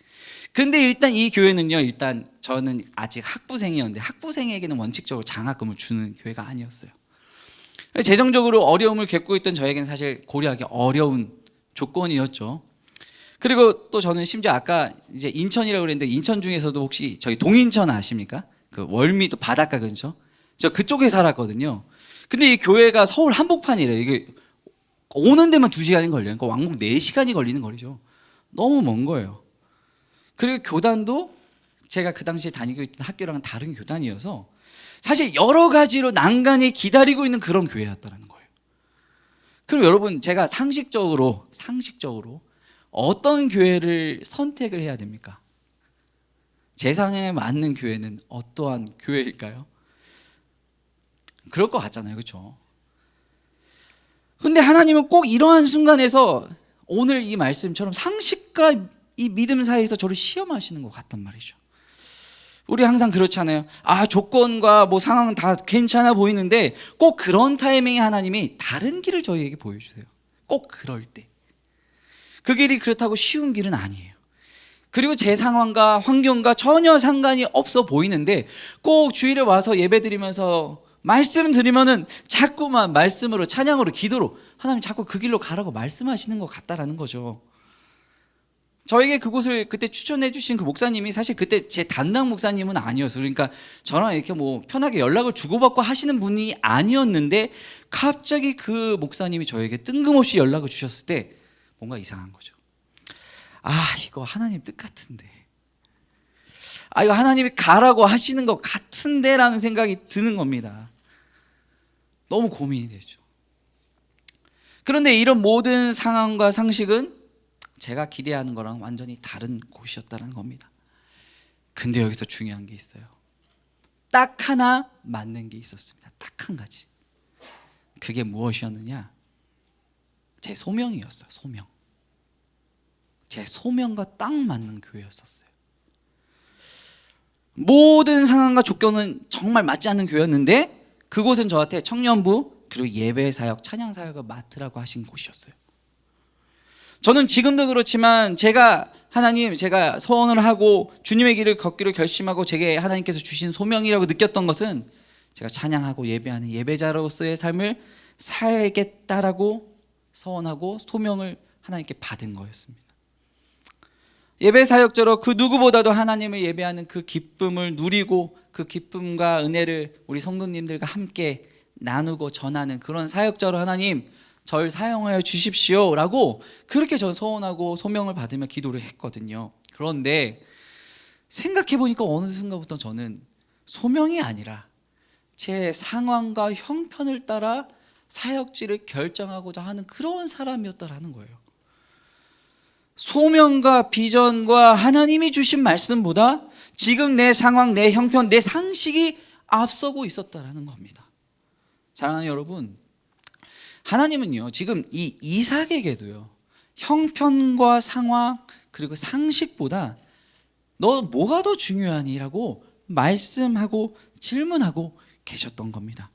근데 일단 이 교회는요, 일단 저는 아직 학부생이었는데 학부생에게는 원칙적으로 장학금을 주는 교회가 아니었어요. 재정적으로 어려움을 겪고 있던 저에게는 사실 고려하기 어려운 조건이었죠. 그리고 또 저는 심지어 아까 이제 인천이라고 그랬는데, 인천 중에서도 혹시 저희 동인천 아십니까? 그 월미도 바닷가 근처? 저 그쪽에 살았거든요. 근데 이 교회가 서울 한복판이래요. 이게 오는 데만 2시간이 걸려요. 그러니까 왕복 4시간이 걸리는 거리죠. 너무 먼 거예요. 그리고 교단도 제가 그 당시에 다니고 있던 학교랑은 다른 교단이어서 사실 여러 가지로 난간이 기다리고 있는 그런 교회였다는 거예요. 그럼 여러분, 제가 상식적으로 어떤 교회를 선택을 해야 됩니까? 제 상에 맞는 교회는 어떠한 교회일까요? 그럴 것 같잖아요, 그렇죠? 근데 하나님은 꼭 이러한 순간에서 오늘 이 말씀처럼 상식과 이 믿음 사이에서 저를 시험하시는 것 같단 말이죠. 우리 항상 그렇잖아요. 조건과 뭐 상황은 다 괜찮아 보이는데 꼭 그런 타이밍에 하나님이 다른 길을 저희에게 보여주세요. 꼭 그럴 때. 그 길이 그렇다고 쉬운 길은 아니에요. 그리고 제 상황과 환경과 전혀 상관이 없어 보이는데 꼭 주일에 와서 예배 드리면서 말씀 드리면은 자꾸만 말씀으로, 찬양으로, 기도로 하나님 자꾸 그 길로 가라고 말씀하시는 것 같다라는 거죠. 저에게 그곳을 그때 추천해 주신 그 목사님이 사실 그때 제 담당 목사님은 아니었어요. 그러니까 저랑 이렇게 뭐 편하게 연락을 주고받고 하시는 분이 아니었는데 갑자기 그 목사님이 저에게 뜬금없이 연락을 주셨을 때 뭔가 이상한 거죠. 이거 하나님 뜻 같은데, 이거 하나님이 가라고 하시는 것 같은데 라는 생각이 드는 겁니다. 너무 고민이 되죠. 그런데 이런 모든 상황과 상식은 제가 기대하는 거랑 완전히 다른 곳이었다는 겁니다. 근데 여기서 중요한 게 있어요. 딱 하나 맞는 게 있었습니다. 딱 한 가지. 그게 무엇이었느냐? 제 소명이었어요. 소명. 제 소명과 딱 맞는 교회였었어요. 모든 상황과 조건은 정말 맞지 않는 교회였는데 그곳은 저한테 청년부 그리고 예배사역, 찬양사역을 맡으라고 하신 곳이었어요. 저는 지금도 그렇지만 제가 서원을 하고 주님의 길을 걷기로 결심하고 제게 하나님께서 주신 소명이라고 느꼈던 것은 제가 찬양하고 예배하는 예배자로서의 삶을 살겠다라고 서원하고 소명을 하나님께 받은 거였습니다. 예배사역자로 그 누구보다도 하나님을 예배하는 그 기쁨을 누리고 그 기쁨과 은혜를 우리 성도님들과 함께 나누고 전하는 그런 사역자로 하나님 절 사용하여 주십시오 라고 그렇게 전 서원하고 소명을 받으며 기도를 했거든요. 그런데 생각해 보니까 어느 순간부터 저는 소명이 아니라 제 상황과 형편을 따라 사역지를 결정하고자 하는 그런 사람이었다라는 거예요. 소명과 비전과 하나님이 주신 말씀보다 지금 내 상황, 내 형편, 내 상식이 앞서고 있었다라는 겁니다. 사랑하는 여러분, 하나님은요 지금 이 이삭에게도요 형편과 상황 그리고 상식보다 너 뭐가 더 중요하니라고 말씀하고 질문하고 계셨던 겁니다.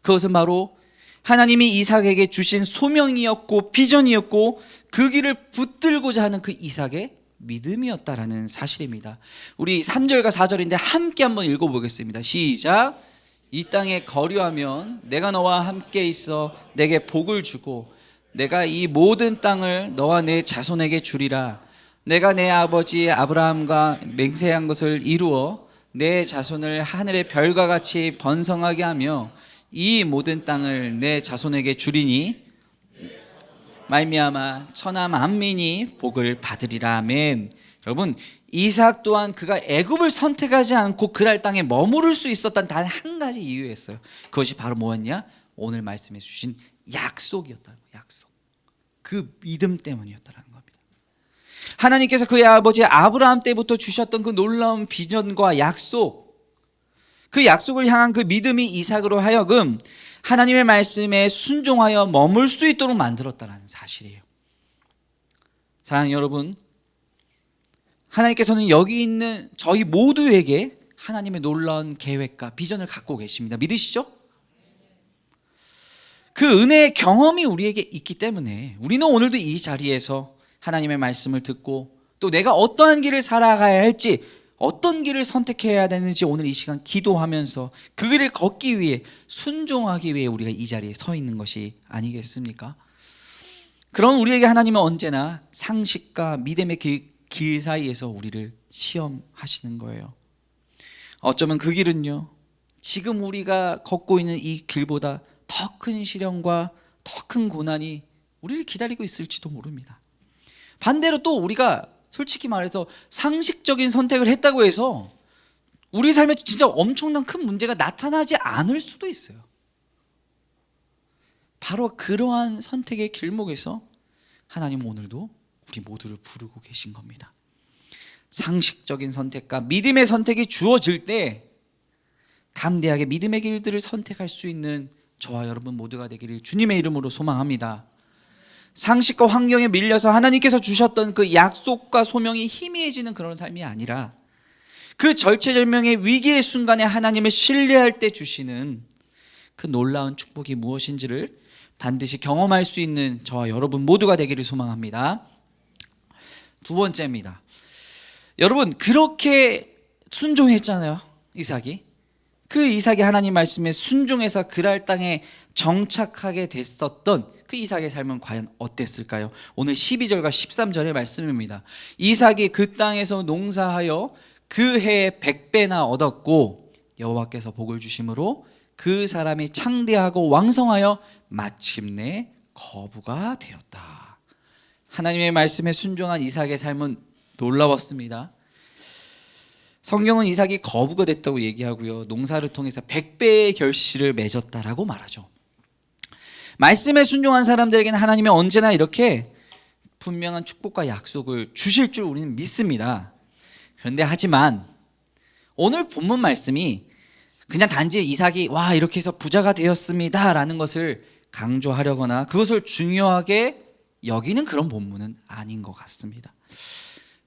그것은 바로 하나님이 이삭에게 주신 소명이었고 비전이었고 그 길을 붙들고자 하는 그 이삭의 믿음이었다라는 사실입니다. 우리 3절과 4절인데 함께 한번 읽어보겠습니다. 시작. 이 땅에 거류하면 내가 너와 함께 있어 내게 복을 주고 내가 이 모든 땅을 너와 내 자손에게 주리라. 내가 내 아버지 아브라함과 맹세한 것을 이루어 내 자손을 하늘의 별과 같이 번성하게 하며 이 모든 땅을 내 자손에게 주리니 말미암아 천하 만민이 복을 받으리라. 아멘. 여러분, 이삭 또한 그가 애굽을 선택하지 않고 그랄 땅에 머무를 수 있었던 단 한 가지 이유였어요. 그것이 바로 뭐였냐? 오늘 말씀해 주신 약속이었다는 거예요. 약속. 그 믿음 때문이었다는 겁니다. 하나님께서 그의 아버지 아브라함 때부터 주셨던 그 놀라운 비전과 약속, 그 약속을 향한 그 믿음이 이삭으로 하여금 하나님의 말씀에 순종하여 머물 수 있도록 만들었다는 사실이에요. 사랑하는 여러분, 하나님께서는 여기 있는 저희 모두에게 하나님의 놀라운 계획과 비전을 갖고 계십니다. 믿으시죠? 그 은혜의 경험이 우리에게 있기 때문에 우리는 오늘도 이 자리에서 하나님의 말씀을 듣고 또 내가 어떠한 길을 살아가야 할지, 어떤 길을 선택해야 되는지 오늘 이 시간 기도하면서 그 길을 걷기 위해, 순종하기 위해 우리가 이 자리에 서 있는 것이 아니겠습니까? 그런 우리에게 하나님은 언제나 상식과 믿음의 길 사이에서 우리를 시험하시는 거예요. 어쩌면 그 길은요 지금 우리가 걷고 있는 이 길보다 더 큰 시련과 더 큰 고난이 우리를 기다리고 있을지도 모릅니다. 반대로 또 우리가 솔직히 말해서 상식적인 선택을 했다고 해서 우리 삶에 진짜 엄청난 큰 문제가 나타나지 않을 수도 있어요. 바로 그러한 선택의 길목에서 하나님은 오늘도 우리 모두를 부르고 계신 겁니다. 상식적인 선택과 믿음의 선택이 주어질 때 담대하게 믿음의 길들을 선택할 수 있는 저와 여러분 모두가 되기를 주님의 이름으로 소망합니다. 상식과 환경에 밀려서 하나님께서 주셨던 그 약속과 소명이 희미해지는 그런 삶이 아니라 그 절체절명의 위기의 순간에 하나님을 신뢰할 때 주시는 그 놀라운 축복이 무엇인지를 반드시 경험할 수 있는 저와 여러분 모두가 되기를 소망합니다. 두 번째입니다. 여러분, 그렇게 순종했잖아요, 이삭이. 그 이삭이 하나님 말씀에 순종해서 그랄 땅에 정착하게 됐었던 그 이삭의 삶은 과연 어땠을까요? 오늘 12절과 13절의 말씀입니다. 이삭이 그 땅에서 농사하여 그 해에 100배나 얻었고 여호와께서 복을 주심으로 그 사람이 창대하고 왕성하여 마침내 거부가 되었다. 하나님의 말씀에 순종한 이삭의 삶은 놀라웠습니다. 성경은 이삭이 거부가 됐다고 얘기하고요, 농사를 통해서 100배의 결실을 맺었다라고 말하죠. 말씀에 순종한 사람들에게는 하나님이 언제나 이렇게 분명한 축복과 약속을 주실 줄 우리는 믿습니다. 그런데 하지만 오늘 본문 말씀이 그냥 단지 이삭이 와 이렇게 해서 부자가 되었습니다 라는 것을 강조하려거나 그것을 중요하게 여기는 그런 본문은 아닌 것 같습니다.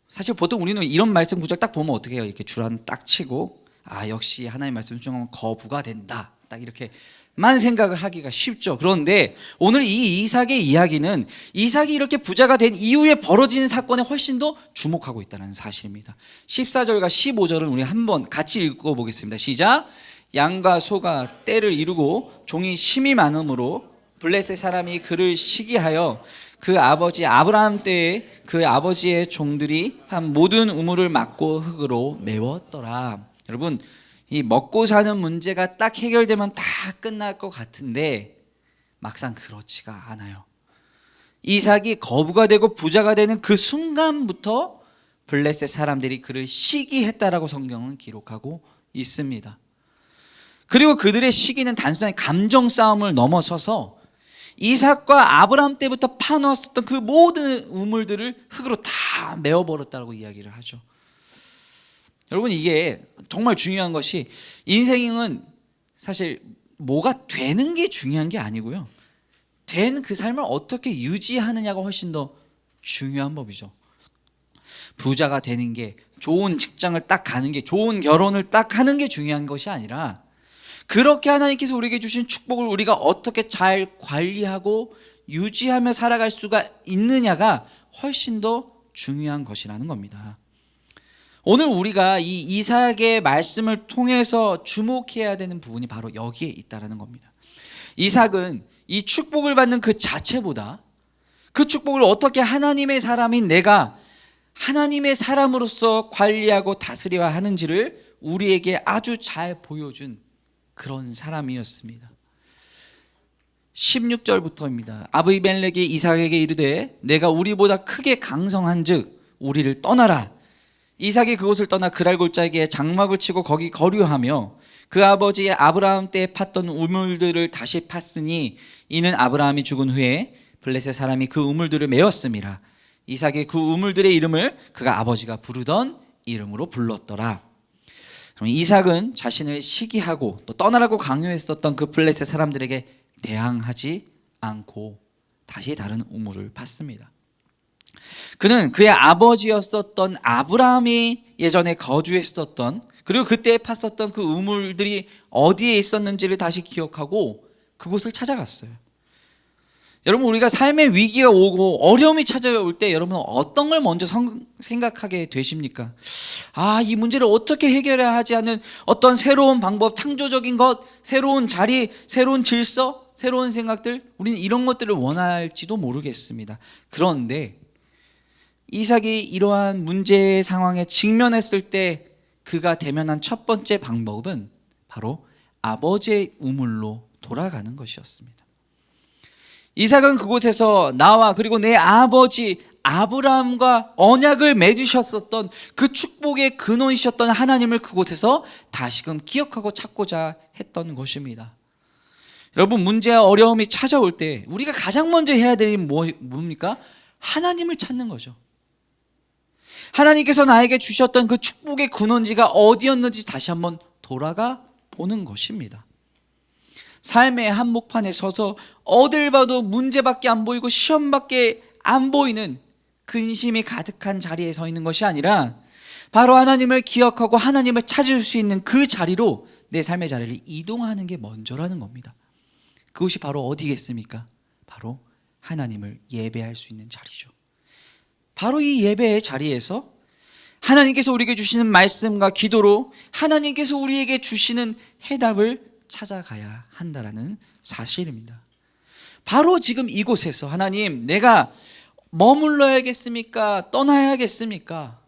사실 보통 우리는 이런 말씀 구절 딱 보면 어떻게 해요? 이렇게 줄 딱 치고 역시 하나님 말씀 순종하면 거부가 된다, 딱 이렇게만 생각을 하기가 쉽죠. 그런데 오늘 이 이삭의 이야기는 이삭이 이렇게 부자가 된 이후에 벌어지는 사건에 훨씬 더 주목하고 있다는 사실입니다. 14절과 15절은 우리 한번 같이 읽어보겠습니다. 시작. 양과 소가 떼를 이루고 종이 심이 많음으로 블레셋 사람이 그를 시기하여 그 아버지 아브라함 때에 그 아버지의 종들이 한 모든 우물을 막고 흙으로 메웠더라. 여러분, 이 먹고 사는 문제가 딱 해결되면 다 끝날 것 같은데 막상 그렇지가 않아요. 이삭이 거부가 되고 부자가 되는 그 순간부터 블레셋 사람들이 그를 시기했다라고 성경은 기록하고 있습니다. 그리고 그들의 시기는 단순한 감정 싸움을 넘어서서 이삭과 아브라함 때부터 파놓았었던 그 모든 우물들을 흙으로 다 메워버렸다고 이야기를 하죠. 여러분, 이게 정말 중요한 것이 인생은 사실 뭐가 되는 게 중요한 게 아니고요, 된 그 삶을 어떻게 유지하느냐가 훨씬 더 중요한 법이죠. 부자가 되는 게, 좋은 직장을 딱 가는 게, 좋은 결혼을 딱 하는 게 중요한 것이 아니라 그렇게 하나님께서 우리에게 주신 축복을 우리가 어떻게 잘 관리하고 유지하며 살아갈 수가 있느냐가 훨씬 더 중요한 것이라는 겁니다. 오늘 우리가 이 이삭의 말씀을 통해서 주목해야 되는 부분이 바로 여기에 있다는 겁니다. 이삭은 이 축복을 받는 그 자체보다 그 축복을 어떻게 하나님의 사람인 내가 하나님의 사람으로서 관리하고 다스려야 하는지를 우리에게 아주 잘 보여준 그런 사람이었습니다. 16절부터입니다. 아비멜렉이 이삭에게 이르되 내가 우리보다 크게 강성한즉 우리를 떠나라. 이삭이 그곳을 떠나 그랄 골짜기에 장막을 치고 거기 거류하며 그 아버지 아브라함 때에 팠던 우물들을 다시 팠으니 이는 아브라함이 죽은 후에 블레셋 사람이 그 우물들을 메웠음이라. 이삭이 그 우물들의 이름을 그가 아버지가 부르던 이름으로 불렀더라. 이삭은 자신을 시기하고 또 떠나라고 강요했었던 그 블레셋 사람들에게 대항하지 않고 다시 다른 우물을 팠습니다. 그는 그의 아버지였었던 아브라함이 예전에 거주했었던, 그리고 그때 팠었던 그 우물들이 어디에 있었는지를 다시 기억하고 그곳을 찾아갔어요. 여러분, 우리가 삶의 위기가 오고 어려움이 찾아올 때 여러분은 어떤 걸 먼저 생각하게 되십니까? 이 문제를 어떻게 해결해야 하지 하는 어떤 새로운 방법, 창조적인 것, 새로운 자리, 새로운 질서, 새로운 생각들, 우리는 이런 것들을 원할지도 모르겠습니다. 그런데 이삭이 이러한 문제의 상황에 직면했을 때 그가 대면한 첫 번째 방법은 바로 아버지의 우물로 돌아가는 것이었습니다. 이삭은 그곳에서 나와 그리고 내 아버지 아브라함과 언약을 맺으셨었던 그 축복의 근원이셨던 하나님을 그곳에서 다시금 기억하고 찾고자 했던 것입니다. 여러분, 문제와 어려움이 찾아올 때 우리가 가장 먼저 해야 될 일은 뭡니까? 하나님을 찾는 거죠. 하나님께서 나에게 주셨던 그 축복의 근원지가 어디였는지 다시 한번 돌아가 보는 것입니다. 삶의 한복판에 서서 어딜 봐도 문제밖에 안 보이고 시험밖에 안 보이는 근심이 가득한 자리에 서 있는 것이 아니라 바로 하나님을 기억하고 하나님을 찾을 수 있는 그 자리로 내 삶의 자리를 이동하는 게 먼저라는 겁니다. 그것이 바로 어디겠습니까? 바로 하나님을 예배할 수 있는 자리죠. 바로 이 예배의 자리에서 하나님께서 우리에게 주시는 말씀과 기도로 하나님께서 우리에게 주시는 해답을 찾아가야 한다라는 사실입니다. 바로 지금 이곳에서 하나님, 내가 머물러야겠습니까? 떠나야겠습니까?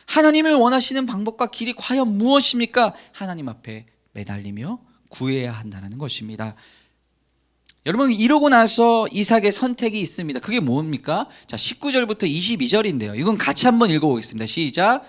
하나님을 원하시는 방법과 길이 과연 무엇입니까? 하나님 앞에 매달리며 구해야 한다는 것입니다. 여러분, 이러고 나서 이삭의 선택이 있습니다. 그게 뭡니까? 자, 19절부터 22절인데요. 이건 같이 한번 읽어보겠습니다. 시작.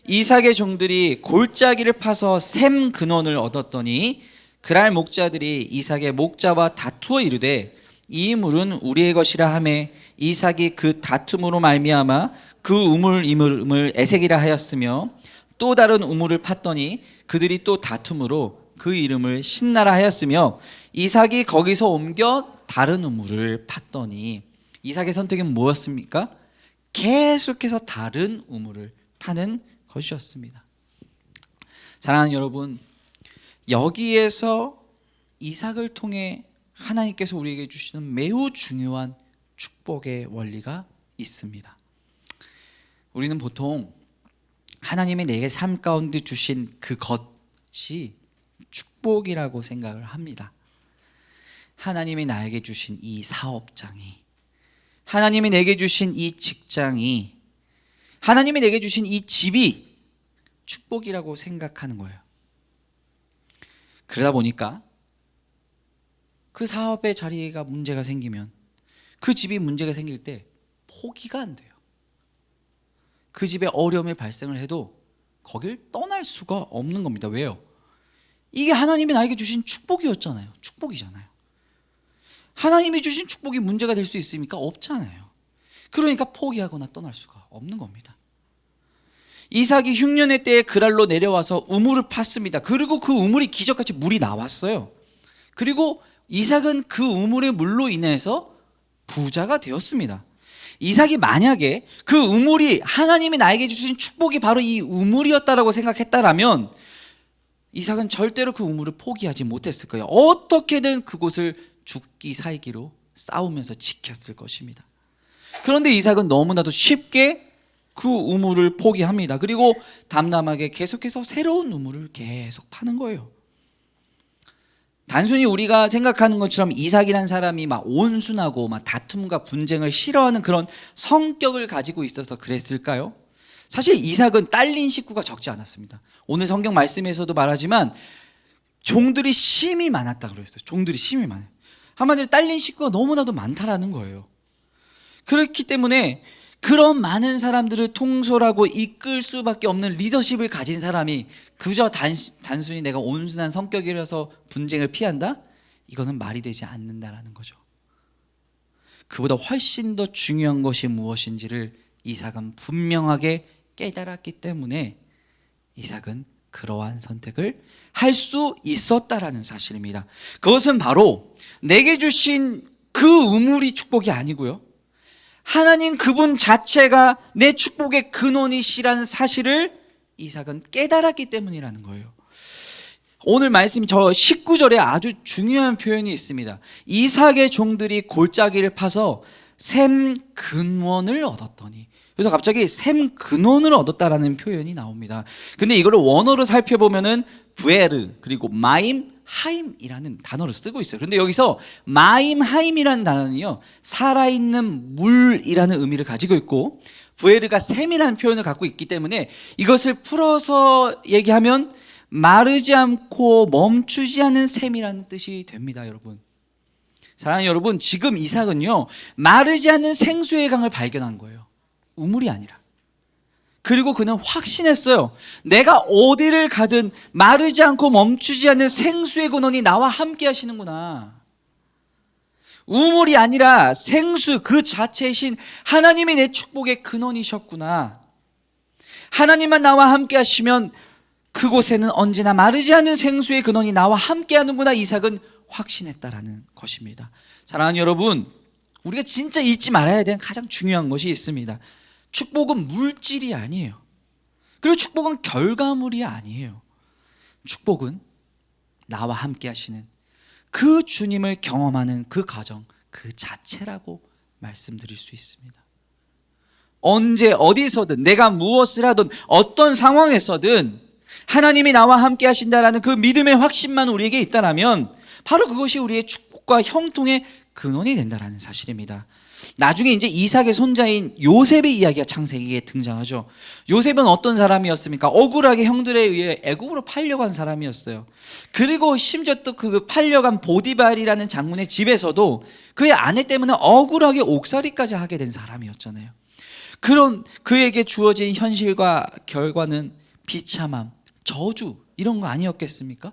이삭의 종들이 골짜기를 파서 샘 근원을 얻었더니 그랄 목자들이 이삭의 목자와 다투어 이르되 이 물은 우리의 것이라 하매 이삭이 그 다툼으로 말미암아 그 우물 이름을 에색이라 하였으며 또 다른 우물을 팠더니 그들이 또 다툼으로 그 이름을 신나라 하였으며 이삭이 거기서 옮겨 다른 우물을 팠더니 이삭의 선택은 무엇입니까? 계속해서 다른 우물을 파는 것이었습니다. 사랑하는 여러분, 여기에서 이삭을 통해 하나님께서 우리에게 주시는 매우 중요한 축복의 원리가 있습니다. 우리는 보통 하나님이 내게 삶 가운데 주신 그것이 축복이라고 생각을 합니다. 하나님이 나에게 주신 이 사업장이, 하나님이 내게 주신 이 직장이, 하나님이 내게 주신 이 집이 축복이라고 생각하는 거예요. 그러다 보니까 그 사업의 자리가 문제가 생기면, 그 집이 문제가 생길 때 포기가 안 돼요. 그 집에 어려움이 발생을 해도 거길 떠날 수가 없는 겁니다. 왜요? 이게 하나님이 나에게 주신 축복이었잖아요. 축복이잖아요. 하나님이 주신 축복이 문제가 될 수 있습니까? 없잖아요. 그러니까 포기하거나 떠날 수가 없는 겁니다. 이삭이 흉년의 때에 그랄로 내려와서 우물을 팠습니다. 그리고 그 우물이 기적같이 물이 나왔어요. 그리고 이삭은 그 우물의 물로 인해서 부자가 되었습니다. 이삭이 만약에 그 우물이 하나님이 나에게 주신 축복이 바로 이 우물이었다라고 생각했다라면 이삭은 절대로 그 우물을 포기하지 못했을 거예요. 어떻게든 그곳을 죽기 살기로 싸우면서 지켰을 것입니다. 그런데 이삭은 너무나도 쉽게 그 우물을 포기합니다. 그리고 담담하게 계속해서 새로운 우물을 계속 파는 거예요. 단순히 우리가 생각하는 것처럼 이삭이라는 사람이 막 온순하고 막 다툼과 분쟁을 싫어하는 그런 성격을 가지고 있어서 그랬을까요? 사실 이삭은 딸린 식구가 적지 않았습니다. 오늘 성경 말씀에서도 말하지만 종들이 심히 많았다 그랬어요. 종들이 심히 많아요. 한마디로 딸린 식구가 너무나도 많다라는 거예요. 그렇기 때문에 그런 많은 사람들을 통솔하고 이끌 수밖에 없는 리더십을 가진 사람이 그저 단순히 내가 온순한 성격이라서 분쟁을 피한다? 이것은 말이 되지 않는다라는 거죠. 그보다 훨씬 더 중요한 것이 무엇인지를 이삭은 분명하게 깨달았기 때문에 이삭은 그러한 선택을 할 수 있었다라는 사실입니다. 그것은 바로 내게 주신 그 우물이 축복이 아니고요, 하나님 그분 자체가 내 축복의 근원이시라는 사실을 이삭은 깨달았기 때문이라는 거예요. 오늘 말씀 저 19절에 아주 중요한 표현이 있습니다. 이삭의 종들이 골짜기를 파서 샘 근원을 얻었더니, 그래서 갑자기 샘 근원을 얻었다라는 표현이 나옵니다. 근데 이거를 원어로 살펴보면은 부에르 그리고 마임 하임이라는 단어를 쓰고 있어요. 그런데 여기서 마임 하임이라는 단어는요, 살아있는 물이라는 의미를 가지고 있고 부에르가 샘이라는 표현을 갖고 있기 때문에 이것을 풀어서 얘기하면 마르지 않고 멈추지 않는 샘이라는 뜻이 됩니다. 여러분, 사랑하는 여러분, 지금 이삭은요 마르지 않는 생수의 강을 발견한 거예요. 우물이 아니라. 그리고 그는 확신했어요. 내가 어디를 가든 마르지 않고 멈추지 않는 생수의 근원이 나와 함께 하시는구나. 우물이 아니라 생수 그 자체이신 하나님이 내 축복의 근원이셨구나. 하나님만 나와 함께 하시면 그곳에는 언제나 마르지 않는 생수의 근원이 나와 함께 하는구나. 이삭은 확신했다라는 것입니다. 사랑하는 여러분, 우리가 진짜 잊지 말아야 되는 가장 중요한 것이 있습니다. 축복은 물질이 아니에요. 그리고 축복은 결과물이 아니에요. 축복은 나와 함께 하시는 그 주님을 경험하는 그 과정 그 자체라고 말씀드릴 수 있습니다. 언제 어디서든 내가 무엇을 하든 어떤 상황에서든 하나님이 나와 함께 하신다라는 그 믿음의 확신만 우리에게 있다면 바로 그것이 우리의 축복과 형통의 근원이 된다라는 사실입니다. 나중에 이제 이삭의 손자인 요셉의 이야기가 창세기에 등장하죠. 요셉은 어떤 사람이었습니까? 억울하게 형들에 의해 애굽으로 팔려간 사람이었어요. 그리고 심지어 또 그 팔려간 보디발이라는 장군의 집에서도 그의 아내 때문에 억울하게 옥살이까지 하게 된 사람이었잖아요. 그런 그에게 주어진 현실과 결과는 비참함, 저주 이런 거 아니었겠습니까?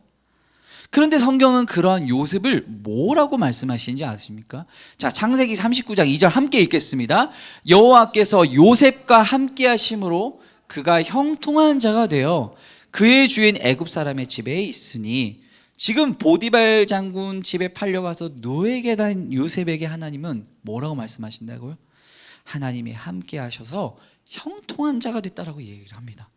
그런데 성경은 그러한 요셉을 뭐라고 말씀하시는지 아십니까? 자, 창세기 39장 2절 함께 읽겠습니다. 여호와께서 요셉과 함께 하심으로 그가 형통한 자가 되어 그의 주인 애굽 사람의 집에 있으니, 지금 보디발 장군 집에 팔려가서 노예게 된 요셉에게 하나님은 뭐라고 말씀하신다고요? 하나님이 함께 하셔서 형통한 자가 됐다라고 얘기를 합니다.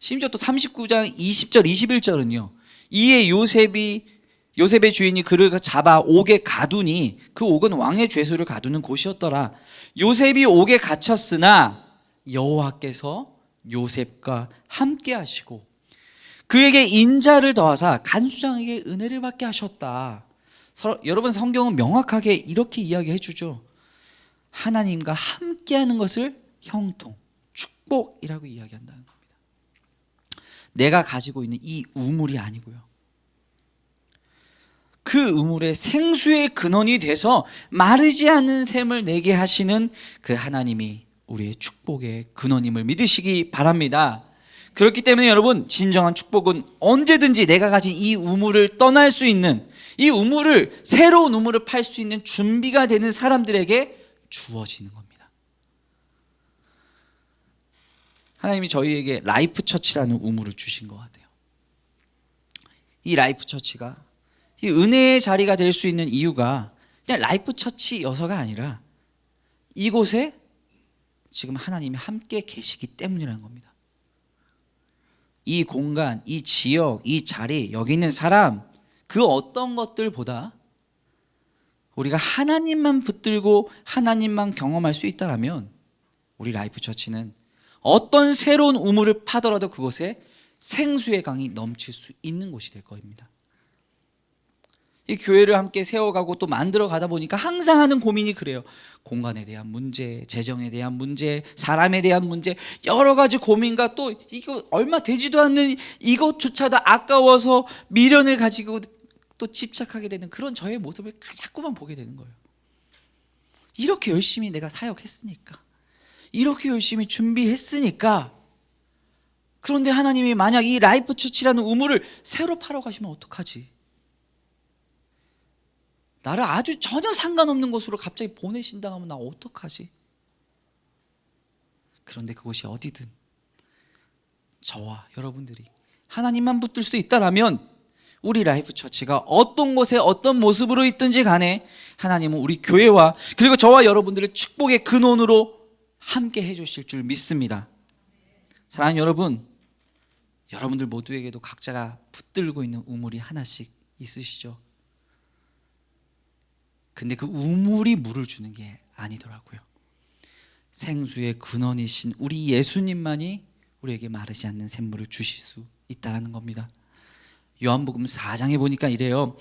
심지어 또 39장 20절 21절은요. 이에 요셉의 주인이 그를 잡아 옥에 가두니 그 옥은 왕의 죄수를 가두는 곳이었더라. 요셉이 옥에 갇혔으나 여호와께서 요셉과 함께 하시고 그에게 인자를 더하사 간수장에게 은혜를 받게 하셨다. 여러분, 성경은 명확하게 이렇게 이야기해 주죠. 하나님과 함께하는 것을 형통, 축복이라고 이야기한다는 겁니다. 내가 가지고 있는 이 우물이 아니고요, 그 우물의 생수의 근원이 돼서 마르지 않는 샘을 내게 하시는 그 하나님이 우리의 축복의 근원임을 믿으시기 바랍니다. 그렇기 때문에 여러분, 진정한 축복은 언제든지 내가 가진 이 우물을 떠날 수 있는, 이 우물을, 새로운 우물을 팔 수 있는 준비가 되는 사람들에게 주어지는 겁니다. 하나님이 저희에게 라이프 처치라는 우물을 주신 것 같아요. 이 라이프 처치가 이 은혜의 자리가 될 수 있는 이유가 그냥 라이프 처치여서가 아니라 이곳에 지금 하나님이 함께 계시기 때문이라는 겁니다. 이 공간, 이 지역, 이 자리, 여기 있는 사람, 그 어떤 것들보다 우리가 하나님만 붙들고 하나님만 경험할 수 있다면 우리 라이프 처치는 어떤 새로운 우물을 파더라도 그곳에 생수의 강이 넘칠 수 있는 곳이 될 겁니다. 이 교회를 함께 세워가고 또 만들어 가다 보니까 항상 하는 고민이 그래요. 공간에 대한 문제, 재정에 대한 문제, 사람에 대한 문제, 여러 가지 고민과 또 이거 얼마 되지도 않는 이것조차도 아까워서 미련을 가지고 또 집착하게 되는 그런 저의 모습을 자꾸만 보게 되는 거예요. 이렇게 열심히 내가 사역했으니까, 이렇게 열심히 준비했으니까, 그런데 하나님이 만약 이 라이프 처치라는 우물을 새로 팔아 가시면 어떡하지? 나를 아주 전혀 상관없는 곳으로 갑자기 보내신다 하면 나 어떡하지? 그런데 그곳이 어디든 저와 여러분들이 하나님만 붙들 수 있다면 우리 라이프 처치가 어떤 곳에 어떤 모습으로 있든지 간에 하나님은 우리 교회와 그리고 저와 여러분들의 축복의 근원으로 함께 해주실 줄 믿습니다. 사랑하는 여러분, 여러분들 모두에게도 각자가 붙들고 있는 우물이 하나씩 있으시죠? 근데 그 우물이 물을 주는 게 아니더라고요. 생수의 근원이신 우리 예수님만이 우리에게 마르지 않는 샘물을 주실 수 있다는 겁니다. 요한복음 4장에 보니까 이래요.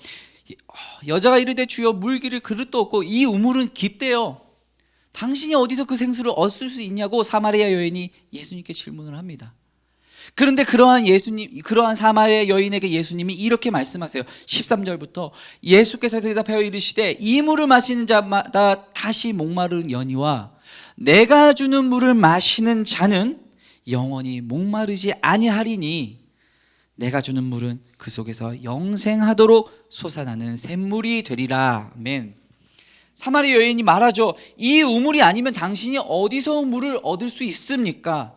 여자가 이르되 주여 물기를 그릇도 없고 이 우물은 깊대요. 당신이 어디서 그 생수를 얻을 수 있냐고 사마리아 여인이 예수님께 질문을 합니다. 그런데 그러한 사마리아 여인에게 예수님이 이렇게 말씀하세요. 13절부터 예수께서 대답하여 이르시되 이 물을 마시는 자마다 다시 목마른 연희와 내가 주는 물을 마시는 자는 영원히 목마르지 아니하리니 내가 주는 물은 그 속에서 영생하도록 솟아나는 샘물이 되리라. 아멘. 사마리아 여인이 말하죠. 이 우물이 아니면 당신이 어디서 물을 얻을 수 있습니까?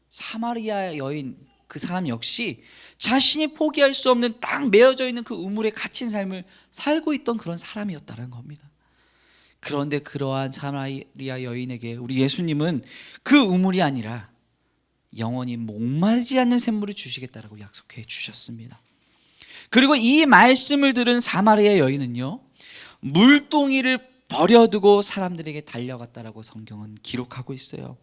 사마리아 여인, 그 사람 역시 자신이 포기할 수 없는 딱 메어져 있는 그 우물에 갇힌 삶을 살고 있던 그런 사람이었다는 겁니다. 그런데 그러한 사마리아 여인에게 우리 예수님은 그 우물이 아니라 영원히 목마르지 않는 샘물을 주시겠다라고 약속해 주셨습니다. 그리고 이 말씀을 들은 사마리아 여인은요, 물동이를 버려두고 사람들에게 달려갔다라고 성경은 기록하고 있어요.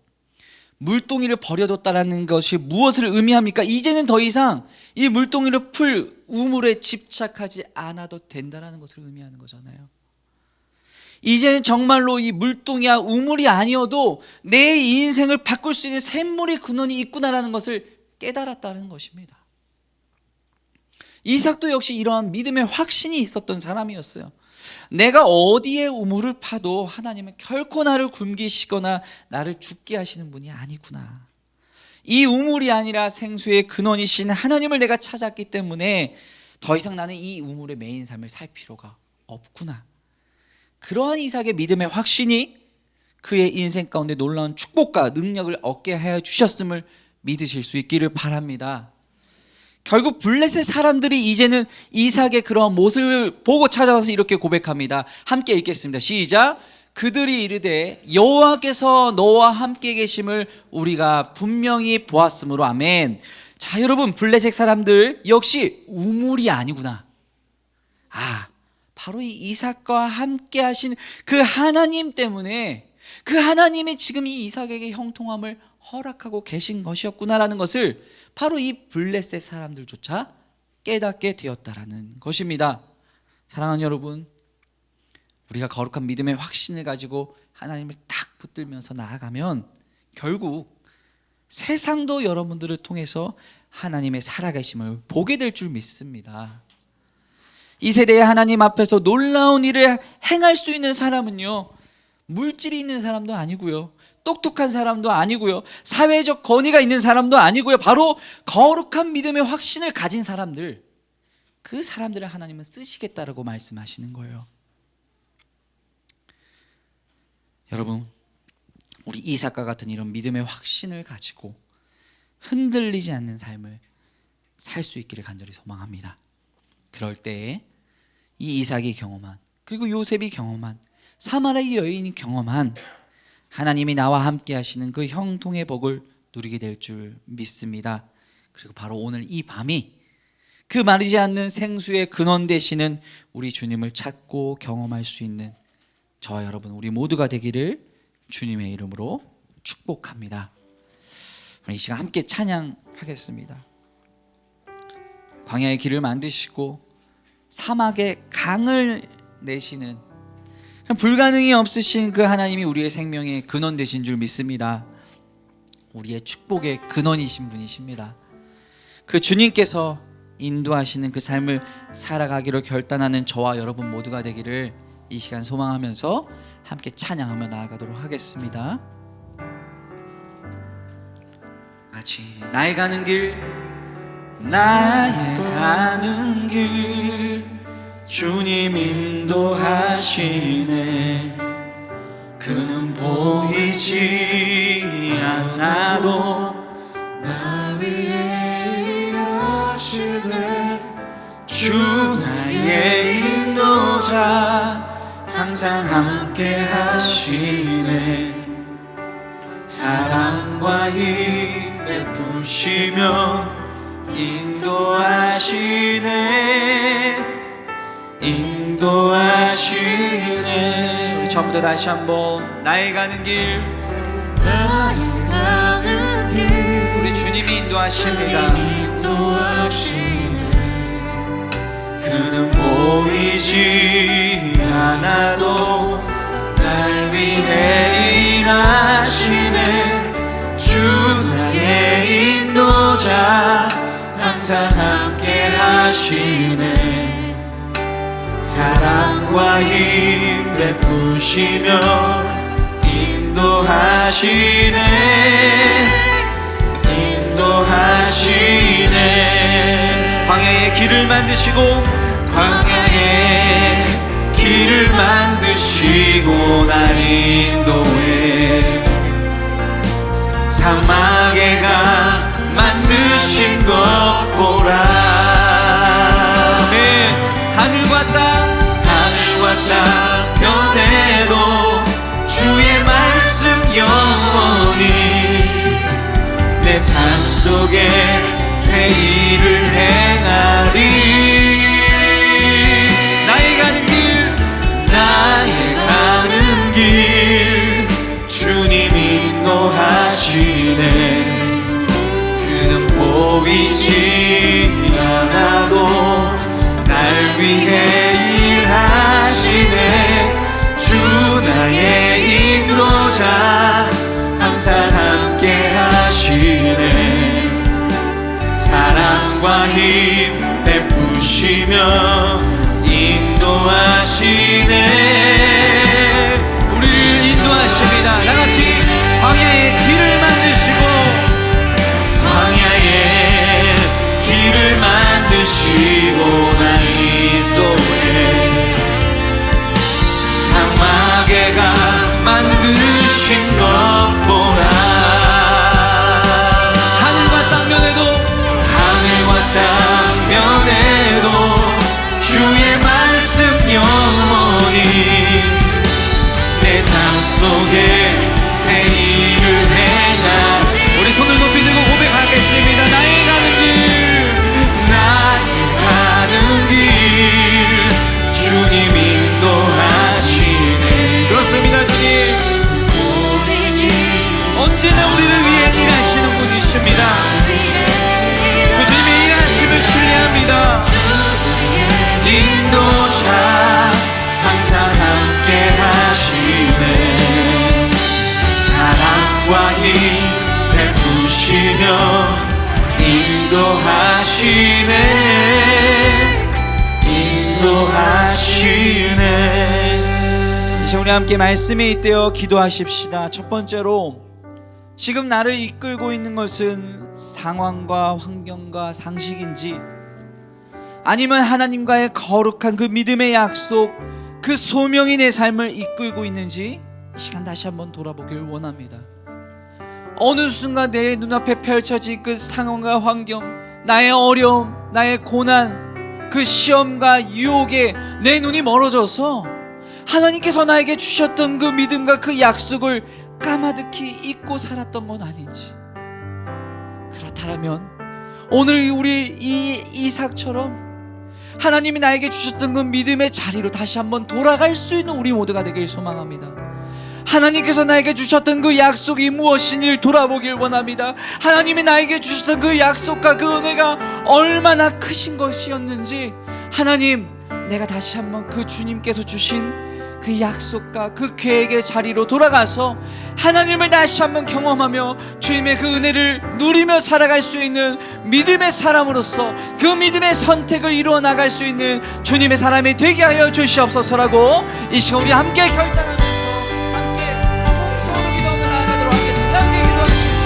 물동이를 버려뒀다라는 것이 무엇을 의미합니까? 이제는 더 이상 이 물동이를 풀 우물에 집착하지 않아도 된다라는 것을 의미하는 거잖아요. 이제는 정말로 이 물동이야 우물이 아니어도 내 인생을 바꿀 수 있는 샘물의 근원이 있구나라는 것을 깨달았다는 것입니다. 이삭도 역시 이러한 믿음의 확신이 있었던 사람이었어요. 내가 어디에 우물을 파도 하나님은 결코 나를 굶기시거나 나를 죽게 하시는 분이 아니구나. 이 우물이 아니라 생수의 근원이신 하나님을 내가 찾았기 때문에 더 이상 나는 이 우물에 매인 삶을 살 필요가 없구나. 그러한 이삭의 믿음의 확신이 그의 인생 가운데 놀라운 축복과 능력을 얻게 하여 주셨음을 믿으실 수 있기를 바랍니다. 결국 블레셋 사람들이 이제는 이삭의 그런 모습을 보고 찾아와서 이렇게 고백합니다. 함께 읽겠습니다. 시작. 그들이 이르되 여호와께서 너와 함께 계심을 우리가 분명히 보았으므로. 아멘. 자, 여러분, 블레셋 사람들 역시 우물이 아니구나. 바로 이 이삭과 함께 하신 그 하나님 때문에, 그 하나님이 지금 이 이삭에게 형통함을 허락하고 계신 것이었구나라는 것을 바로 이 블레셋 사람들조차 깨닫게 되었다라는 것입니다. 사랑하는 여러분, 우리가 거룩한 믿음의 확신을 가지고 하나님을 딱 붙들면서 나아가면 결국 세상도 여러분들을 통해서 하나님의 살아계심을 보게 될 줄 믿습니다. 이 세대의 하나님 앞에서 놀라운 일을 행할 수 있는 사람은요, 물질이 있는 사람도 아니고요, 똑똑한 사람도 아니고요, 사회적 권위가 있는 사람도 아니고요, 바로 거룩한 믿음의 확신을 가진 사람들, 그 사람들을 하나님은 쓰시겠다라고 말씀하시는 거예요. 여러분, 우리 이삭과 같은 이런 믿음의 확신을 가지고 흔들리지 않는 삶을 살 수 있기를 간절히 소망합니다. 그럴 때에 이 이삭이 경험한, 그리고 요셉이 경험한, 사마리아 여인이 경험한 하나님이 나와 함께 하시는 그 형통의 복을 누리게 될 줄 믿습니다. 그리고 바로 오늘 이 밤이 그 마르지 않는 생수의 근원 되시는 우리 주님을 찾고 경험할 수 있는 저와 여러분, 우리 모두가 되기를 주님의 이름으로 축복합니다. 이 시간 함께 찬양하겠습니다. 광야의 길을 만드시고 사막의 강을 내시는, 불가능이 없으신 그 하나님이 우리의 생명의 근원 되신 줄 믿습니다. 우리의 축복의 근원이신 분이십니다. 그 주님께서 인도하시는 그 삶을 살아가기로 결단하는 저와 여러분 모두가 되기를 이 시간 소망하면서 함께 찬양하며 나아가도록 하겠습니다. 같이 나의 가는 길, 나의 가는 길 주님 인도하시네. 그는 보이지 않아도 날 위해 일하시네. 주 나의 인도자 항상 함께 하시네. 사랑과 힘 베푸시며 인도하시네. 인도하시네. 우리 처음부터 다시 한번 나의 가는 길, 나의 가는 길 우리 주님이 인도하십니다. 그는 보이지 않아도 날 위해 일하시네. 주 나의 인도자 항상 함께 하시네. 사랑과 힘 베푸시며 인도하시네. 길을 만드시고 광야에 길을 만드시고 날 인도해 사막에 가 만드신 것 보라. 네, 하늘과 땅 변해도 주의 말씀 영원히 내 삶 속에 새 일을 행하리. 나의 가는 길 주님 인도하시네. 그는 보이지 않아도 날 위해 일하시네. 주 나의 인도자 항상 함께 하시네. 사랑과 힘 베푸시며 인도하시네. 우리를 인도하십니다. 나같이 광야의 길을 만드시고 날 인도해 사막에 가 만드신 것 보라. 하늘과 땅 면에도 주의 말씀 영원히 내 삶 속에 새 일을 행하. 우리 손을 높이 들고 고백하겠습니다. 나의 가는 길 주님 인도하시네. 그렇습니다. 주님 언제나 우리를 위해 일하시는 분이십니다. 그 주님의 일하심을 신뢰합니다. 인도자 항상 함께 하시네. 사랑과 힘 베푸시며 인도하시네. 이제 우리 함께 말씀에 잇대어 기도하십시다. 첫 번째로, 지금 나를 이끌고 있는 것은 상황과 환경과 상식인지 아니면 하나님과의 거룩한 그 믿음의 약속, 그 소명이 내 삶을 이끌고 있는지 이 시간 다시 한번 돌아보길 원합니다. 어느 순간 내 눈앞에 펼쳐진 그 상황과 환경, 나의 어려움, 나의 고난, 그 시험과 유혹에 내 눈이 멀어져서 하나님께서 나에게 주셨던 그 믿음과 그 약속을 까마득히 잊고 살았던 건 아닌지. 그렇다면 오늘 우리 이 이삭처럼 하나님이 나에게 주셨던 그 믿음의 자리로 다시 한번 돌아갈 수 있는 우리 모두가 되길 소망합니다. 하나님께서 나에게 주셨던 그 약속이 무엇인지를 돌아보길 원합니다. 하나님이 나에게 주셨던 그 약속과 그 은혜가 얼마나 크신 것이었는지, 하나님, 내가 다시 한번 그 주님께서 주신 그 약속과 그 계획의 자리로 돌아가서 하나님을 다시 한번 경험하며 주님의 그 은혜를 누리며 살아갈 수 있는 믿음의 사람으로서 그 믿음의 선택을 이루어 나갈 수 있는 주님의 사람이 되게 하여 주시옵소서라고 이 시간 우리 함께 결단하면서 함께 동서로 기도하며 나아가도록 하겠습니다. 함께 기도하겠습니다.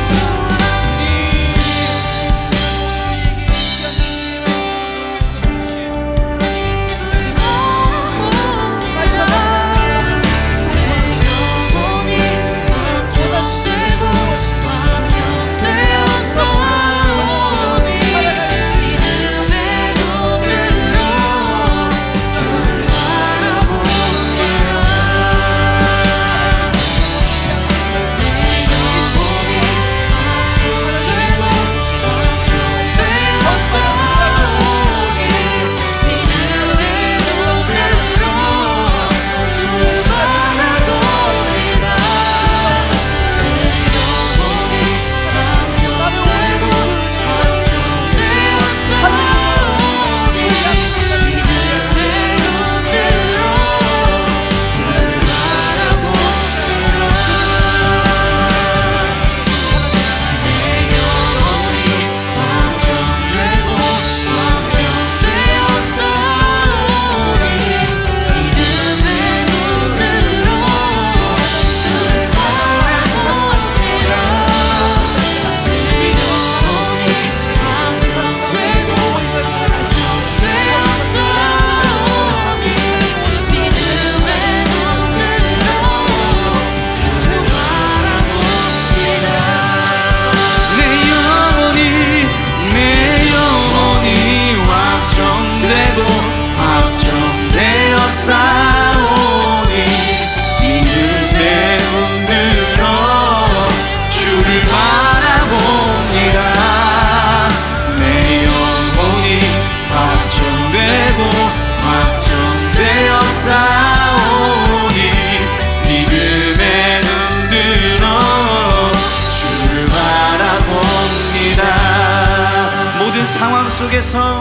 속에서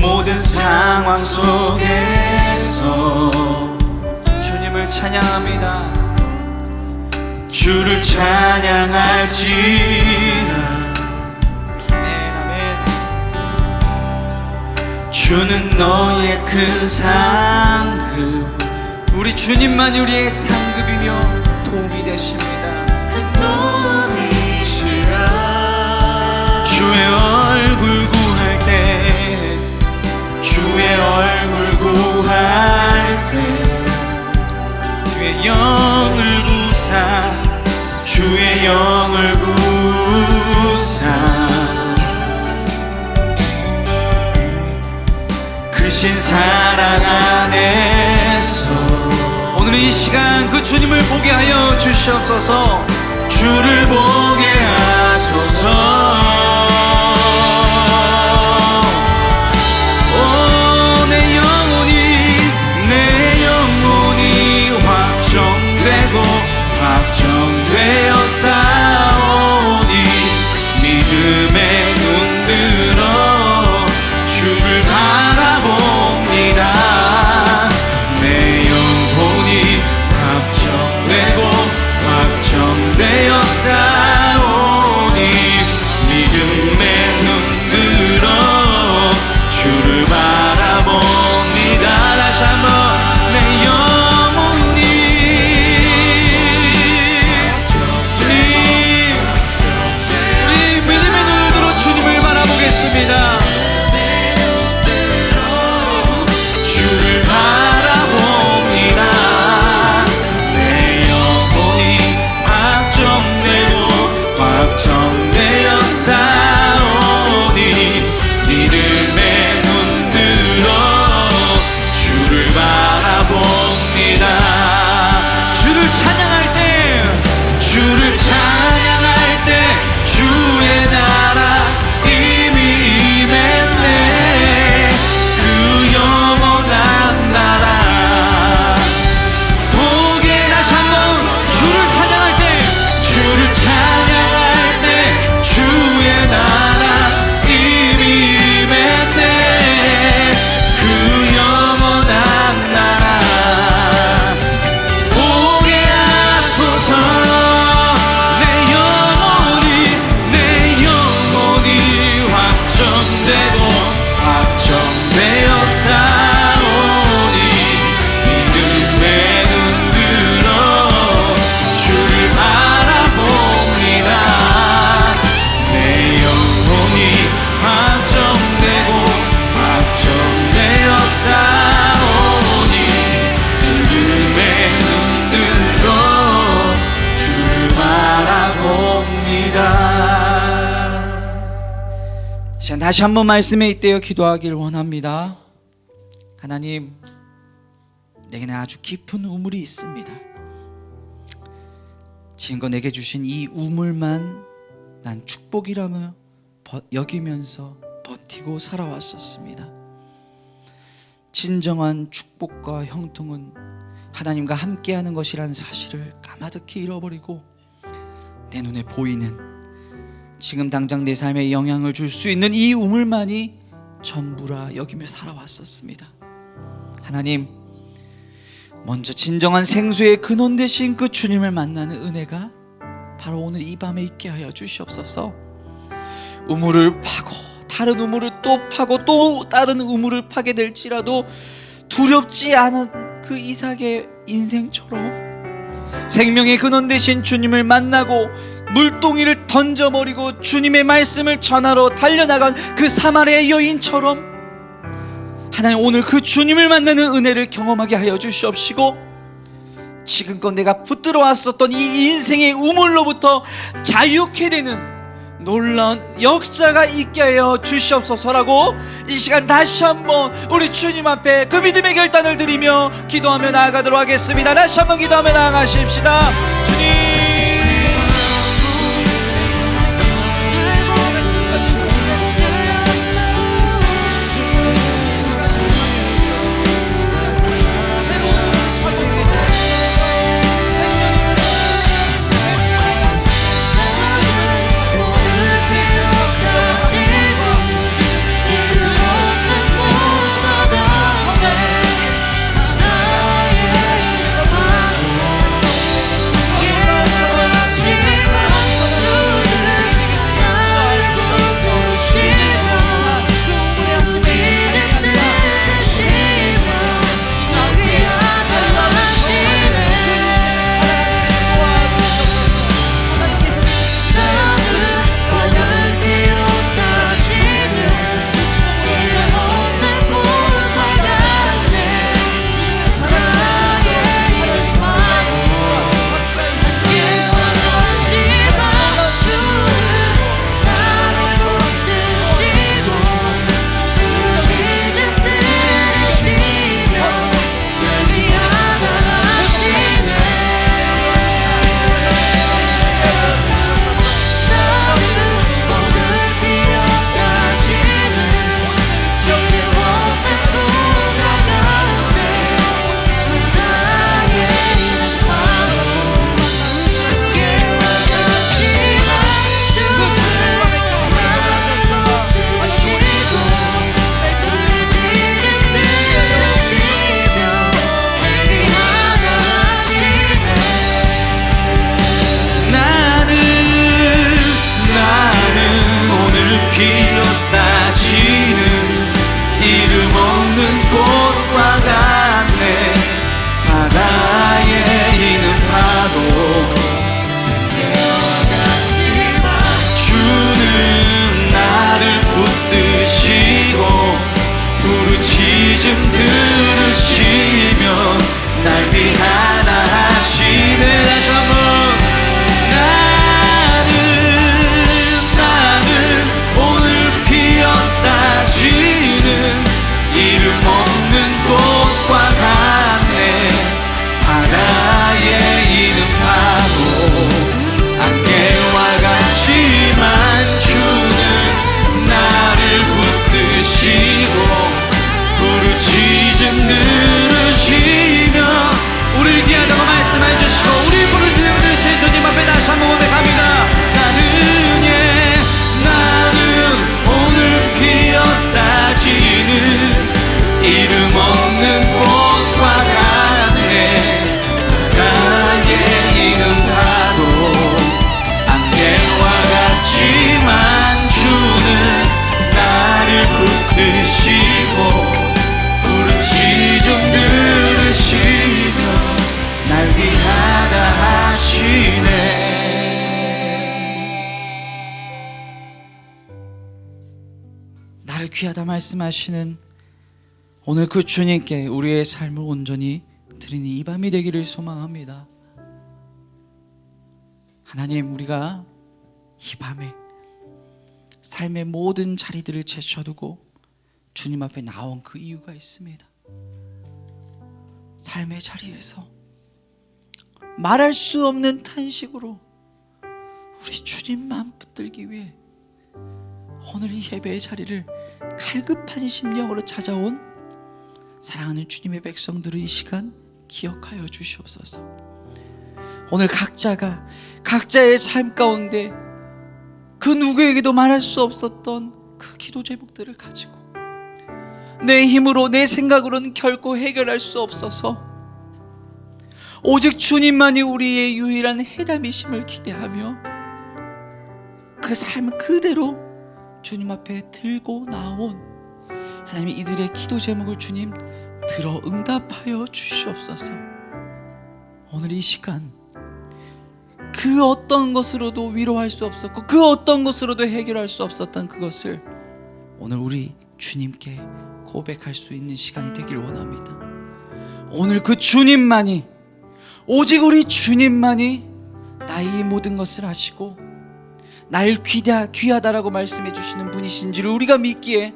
모든 상황 속에서 주님을 찬양합니다. 주를 찬양할지라. 아멘. 주는 너의 큰 상급. 우리 주님만이 우리의 상급이며 도움이 되십니다. 큰 도움이시라. 주의 얼굴 구할 때, 주의 얼굴 구할 때, 주의 영을 구사, 주의 영을 구사. 크신 사랑 안에서 오늘 이 시간 그 주님을 보게 하여 주시옵소서. 주를 보게 하소서. 내 영혼이 확정되고 확정되어 싸우니 믿음에 눈들어 주를 바라봅니다. 내 영혼이 확정되고 확정되어 싸우니 믿음에 눈들어 주를 바라봅니다. 다시 한번 내 영혼이 주님, 우리 믿음의 눈을 들어 주님을 바라보겠습니다. 주를 바라봅니다. 내 영혼이 확정되고 확정되어 싸우니 믿음에 눈들어 주를 바라봅니다. 주를 찬양할 때, 주를 찬양할 때 주의 나라 이미 임했네. 그 영원한 나라 보게. 다시 한번 주를 찬양할 때, 주를 찬양할 때 주의 나라 이미 임했네. 그 영원한 나라 보게 하소서. 내 영혼이 확정되고 확정되어 싸우니 믿음에 눈들어 주를 바라봅니다. 내 영혼이 확정되고 확정되어 싸우니 믿음에 눈들어 주를 바라봅니다. 시간 다시 한번 말씀에 잇대어 기도하길 원합니다. 하나님, 내게는 아주 깊은 우물이 있습니다. 지금껏 내게 주신 이 우물만 난 축복이라며 여기면서 버티고 살아왔었습니다. 진정한 축복과 형통은 하나님과 함께하는 것이라는 사실을 까마득히 잃어버리고 내 눈에 보이는 지금 당장 내 삶에 영향을 줄 수 있는 이 우물만이 전부라 여기며 살아왔었습니다. 하나님, 먼저 진정한 생수의 근원 되신 그 주님을 만나는 은혜가 바로 오늘 이 밤에 있게 하여 주시옵소서. 우물을 파고 다른 우물을 또 파고 또 다른 우물을 파게 될지라도 두렵지 않은 그 이삭의 인생처럼 생명의 근원 되신 주님을 만나고 물동이를 던져버리고 주님의 말씀을 전하러 달려나간 그 사마리아 여인처럼 하나님, 오늘 그 주님을 만나는 은혜를 경험하게 하여 주시옵시고 지금껏 내가 붙들어 왔었던 이 인생의 우물로부터 자유케 되는 놀라운 역사가 있게 하여 주시옵소서라고 이 시간 다시 한번 우리 주님 앞에 그 믿음의 결단을 드리며 기도하며 나아가도록 하겠습니다. 다시 한번 기도하며 나아가십시다. 주님, 부르짖음 들으시며 날 귀하다 하시네. 다시 한번 나는 오늘 피었다 지는 이름 없는 꽃과 같네. 바다에 있는 파도 안개와 같지만 주는 나를 붙드시고 부르짖음 들으시며 우리를 귀하다고 말씀해 주시고 우리 부르짖음 들으신 주님 앞에 다시 한번 고백합니다. 나는 오늘 피었다 지는 이름 없는 꽃과 같네. 바다에 있는 파도 안개와 같지만 주는 나를 붙드시고 부르짖음 들으시며 날 귀하다 하시네. 나를 귀하다 말씀하시는 오늘 그 주님께 우리의 삶을 온전히 드리는 이 밤이 되기를 소망합니다. 하나님, 우리가 이 밤에 삶의 모든 자리들을 제쳐두고 주님 앞에 나온 그 이유가 있습니다. 삶의 자리에서 말할 수 없는 탄식으로 우리 주님만 붙들기 위해 오늘 이 예배의 자리를 갈급한 심령으로 찾아온 사랑하는 주님의 백성들을 이 시간 기억하여 주시옵소서. 오늘 각자가 각자의 삶 가운데 그 누구에게도 말할 수 없었던 그 기도 제목들을 가지고 내 힘으로 내 생각으로는 결코 해결할 수 없어서 오직 주님만이 우리의 유일한 해답이심을 기대하며 그 삶을 그대로 주님 앞에 들고 나온 하나님이 이들의 기도 제목을 주님 들어 응답하여 주시옵소서. 오늘 이 시간 그 어떤 것으로도 위로할 수 없었고 그 어떤 것으로도 해결할 수 없었던 그것을 오늘 우리 주님께 고백할 수 있는 시간이 되길 원합니다. 오늘 그 주님만이 오직 우리 주님만이 나의 모든 것을 아시고 날 귀하다라고 말씀해 주시는 분이신지를 우리가 믿기에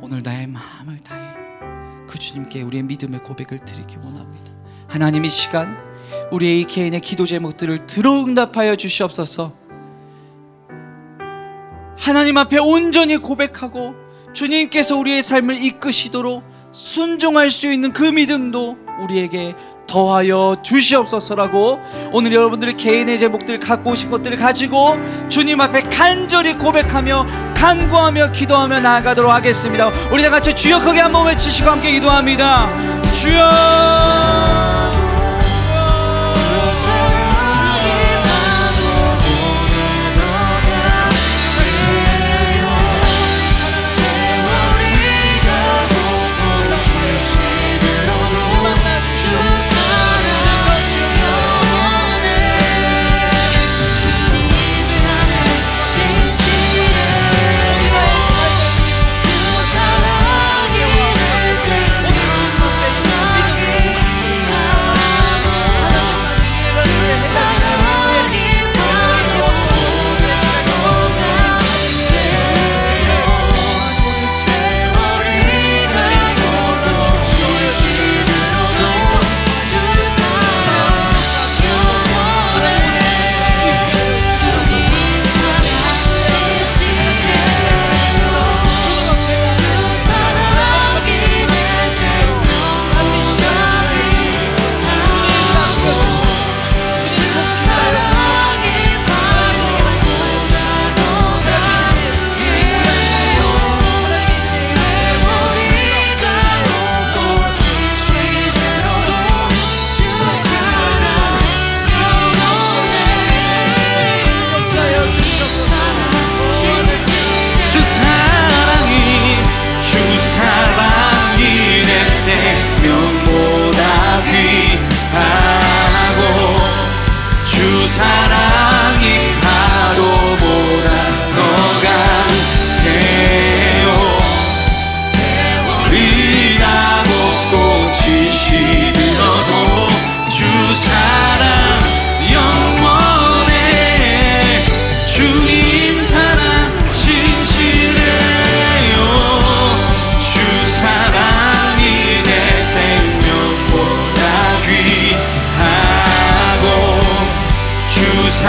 오늘 나의 마음을 다해 그 주님께 우리의 믿음의 고백을 드리기 원합니다. 하나님, 이 시간 우리의 개인의 기도 제목들을 들어 응답하여 주시옵소서. 하나님 앞에 온전히 고백하고 주님께서 우리의 삶을 이끄시도록 순종할 수 있는 그 믿음도 우리에게 더하여 주시옵소서라고 오늘 여러분들의 개인의 제목들 갖고 오신 것들을 가지고 주님 앞에 간절히 고백하며 간구하며 기도하며 나아가도록 하겠습니다. 우리 다 같이 주여 크게 한번 외치시고 함께 기도합니다. 주여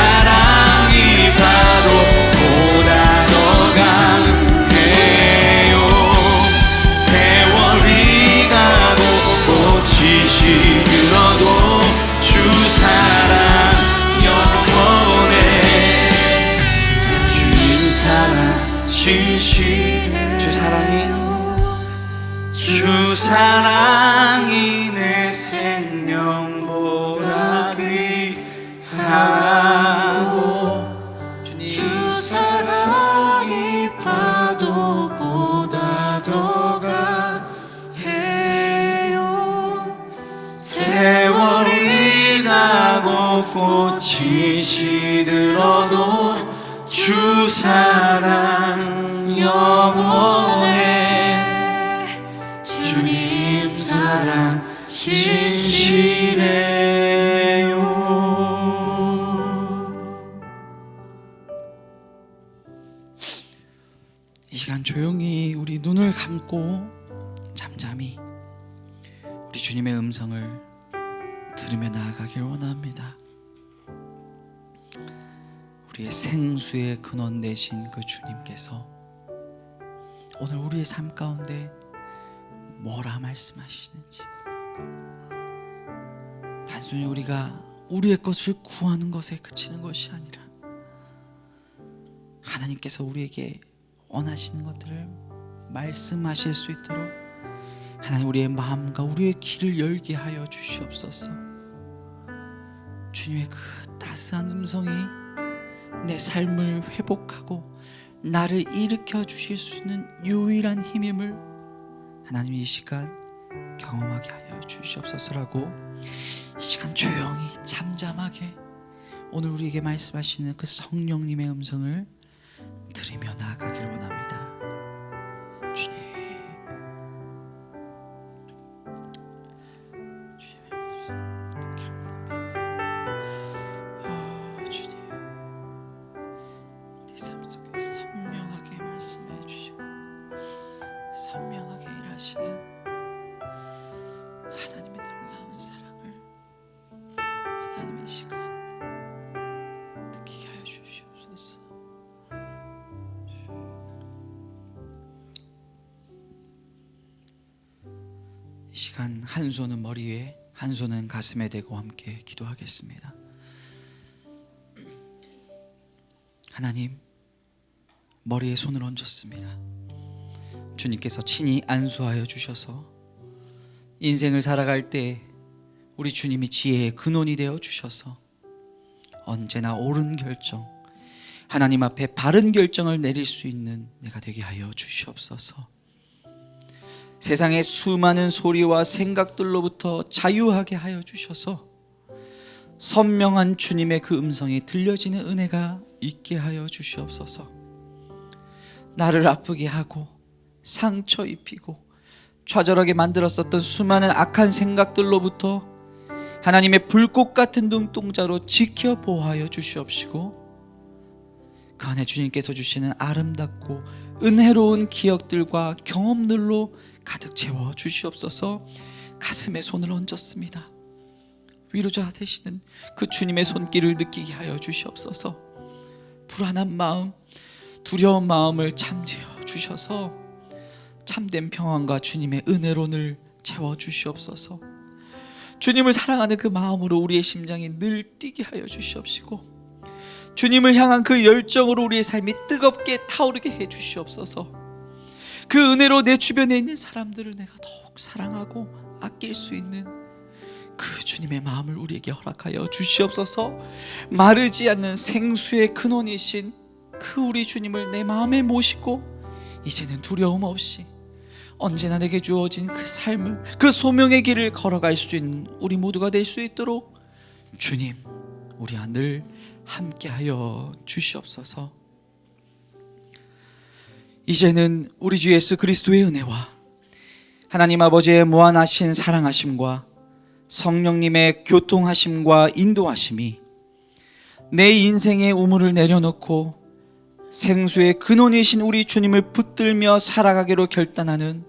사랑이 파도보다 더 강해요. 세월이 가고 꽃이 시들어도 주 사랑 영원해. 주님 사랑 신실해. 주 사랑이 내 생명보다 귀하고 주 사랑이 파도보다 더 강해요. 세월이 가고 꽃이 시들어도 주 사랑 영원해. 주님 사랑 신실해요. 이 시간 조용히 우리 눈을 감고 잠잠히 우리 주님의 음성을 들으며 나아가길 원합니다. 우리의 생수의 근원 되신 그 주님께서 오늘 우리의 삶 가운데 뭐라 말씀하시는지, 단순히 우리가 우리의 것을 구하는 것에 그치는 것이 아니라 하나님께서 우리에게 원하시는 것들을 말씀하실 수 있도록 하나님 우리의 마음과 우리의 귀를 열게 하여 주시옵소서. 주님의 그 따스한 음성이 내 삶을 회복하고 나를 일으켜 주실 수 있는 유일한 힘임을 하나님 이 시간 경험하게 하여 주시옵소서라고 이 시간 조용히 잠잠하게 오늘 우리에게 말씀하시는 그 성령님의 음성을 들으며 나아가길 원합니다. 주님, 주님의 음성 듣기를 원합니다. 주님, 내 삶 속에 선명하게 말씀해 주시고 선명하게 일하시는 하나님의 놀라운 사랑을 하나님의 시간 느끼게 하여 주시옵소서. 이 시간 한 손은 머리에 한 손은 가슴에 대고 함께 기도하겠습니다. 하나님, 머리에 손을 얹었습니다. 주님께서 친히 안수하여 주셔서 인생을 살아갈 때 우리 주님이 지혜의 근원이 되어 주셔서 언제나 옳은 결정, 하나님 앞에 바른 결정을 내릴 수 있는 내가 되게 하여 주시옵소서. 세상의 수많은 소리와 생각들로부터 자유하게 하여 주셔서 선명한 주님의 그 음성이 들려지는 은혜가 있게 하여 주시옵소서. 나를 아프게 하고 상처 입히고 좌절하게 만들었었던 수많은 악한 생각들로부터 하나님의 불꽃 같은 눈동자로 지켜 보호하여 주시옵시고 그 안에 주님께서 주시는 아름답고 은혜로운 기억들과 경험들로 가득 채워 주시옵소서. 가슴에 손을 얹었습니다. 위로자 되시는 그 주님의 손길을 느끼게 하여 주시옵소서. 불안한 마음, 두려운 마음을 잠재워 주셔서 참된 평안과 주님의 은혜로 늘 채워 주시옵소서. 주님을 사랑하는 그 마음으로 우리의 심장이 늘 뛰게 하여 주시옵시고 주님을 향한 그 열정으로 우리의 삶이 뜨겁게 타오르게 해 주시옵소서. 그 은혜로 내 주변에 있는 사람들을 내가 더욱 사랑하고 아낄 수 있는 그 주님의 마음을 우리에게 허락하여 주시옵소서. 마르지 않는 생수의 근원이신 그 우리 주님을 내 마음에 모시고 이제는 두려움 없이 언제나 내게 주어진 그 삶을, 그 소명의 길을 걸어갈 수 있는 우리 모두가 될 수 있도록 주님, 우리와 늘 함께하여 주시옵소서. 이제는 우리 주 예수 그리스도의 은혜와 하나님 아버지의 무한하신 사랑하심과 성령님의 교통하심과 인도하심이 내 인생의 우물을 내려놓고 생수의 근원이신 우리 주님을 붙들며 살아가기로 결단하는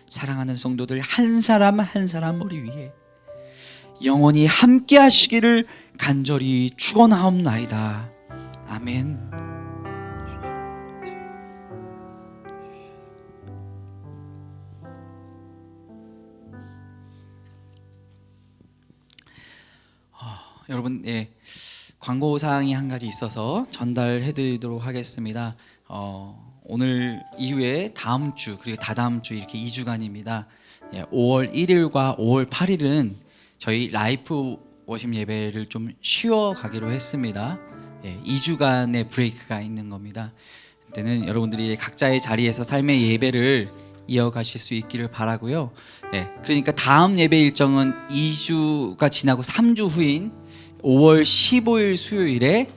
사랑하는 성도들 한 사람 한 사람 머리 위에 영원히 함께 하시기를 간절히 축원하옵나이다. 아멘. 여러분, 광고 사항이 한 가지 있어서 전달해 드리도록 하겠습니다. 오늘 이후에 다음 주 그리고 다다음 주 이렇게 2주간입니다. 5월 1일과 5월 8일은 저희 라이프 워십 예배를 좀 쉬어 가기로 했습니다. 2주간의 브레이크가 있는 겁니다. 그때는 여러분들이 각자의 자리에서 삶의 예배를 이어가실 수 있기를 바라고요. 그러니까 다음 예배 일정은 2주가 지나고 3주 후인 5월 15일 수요일에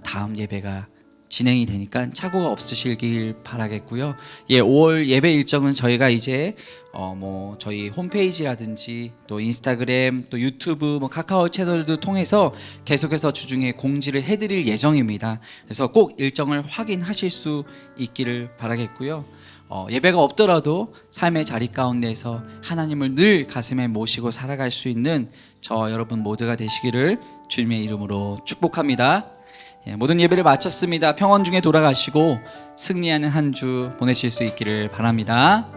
다음 예배가 진행이 되니까 착오가 없으시길 바라겠고요. 5월 예배 일정은 저희가 이제 저희 홈페이지라든지 또 인스타그램 또 유튜브 카카오 채널도 통해서 계속해서 주중에 공지를 해드릴 예정입니다. 그래서 꼭 일정을 확인하실 수 있기를 바라겠고요. 예배가 없더라도 삶의 자리 가운데서 하나님을 늘 가슴에 모시고 살아갈 수 있는 저 여러분 모두가 되시기를 주님의 이름으로 축복합니다. 모든 예배를 마쳤습니다. 평온 중에 돌아가시고 승리하는 한 주 보내실 수 있기를 바랍니다.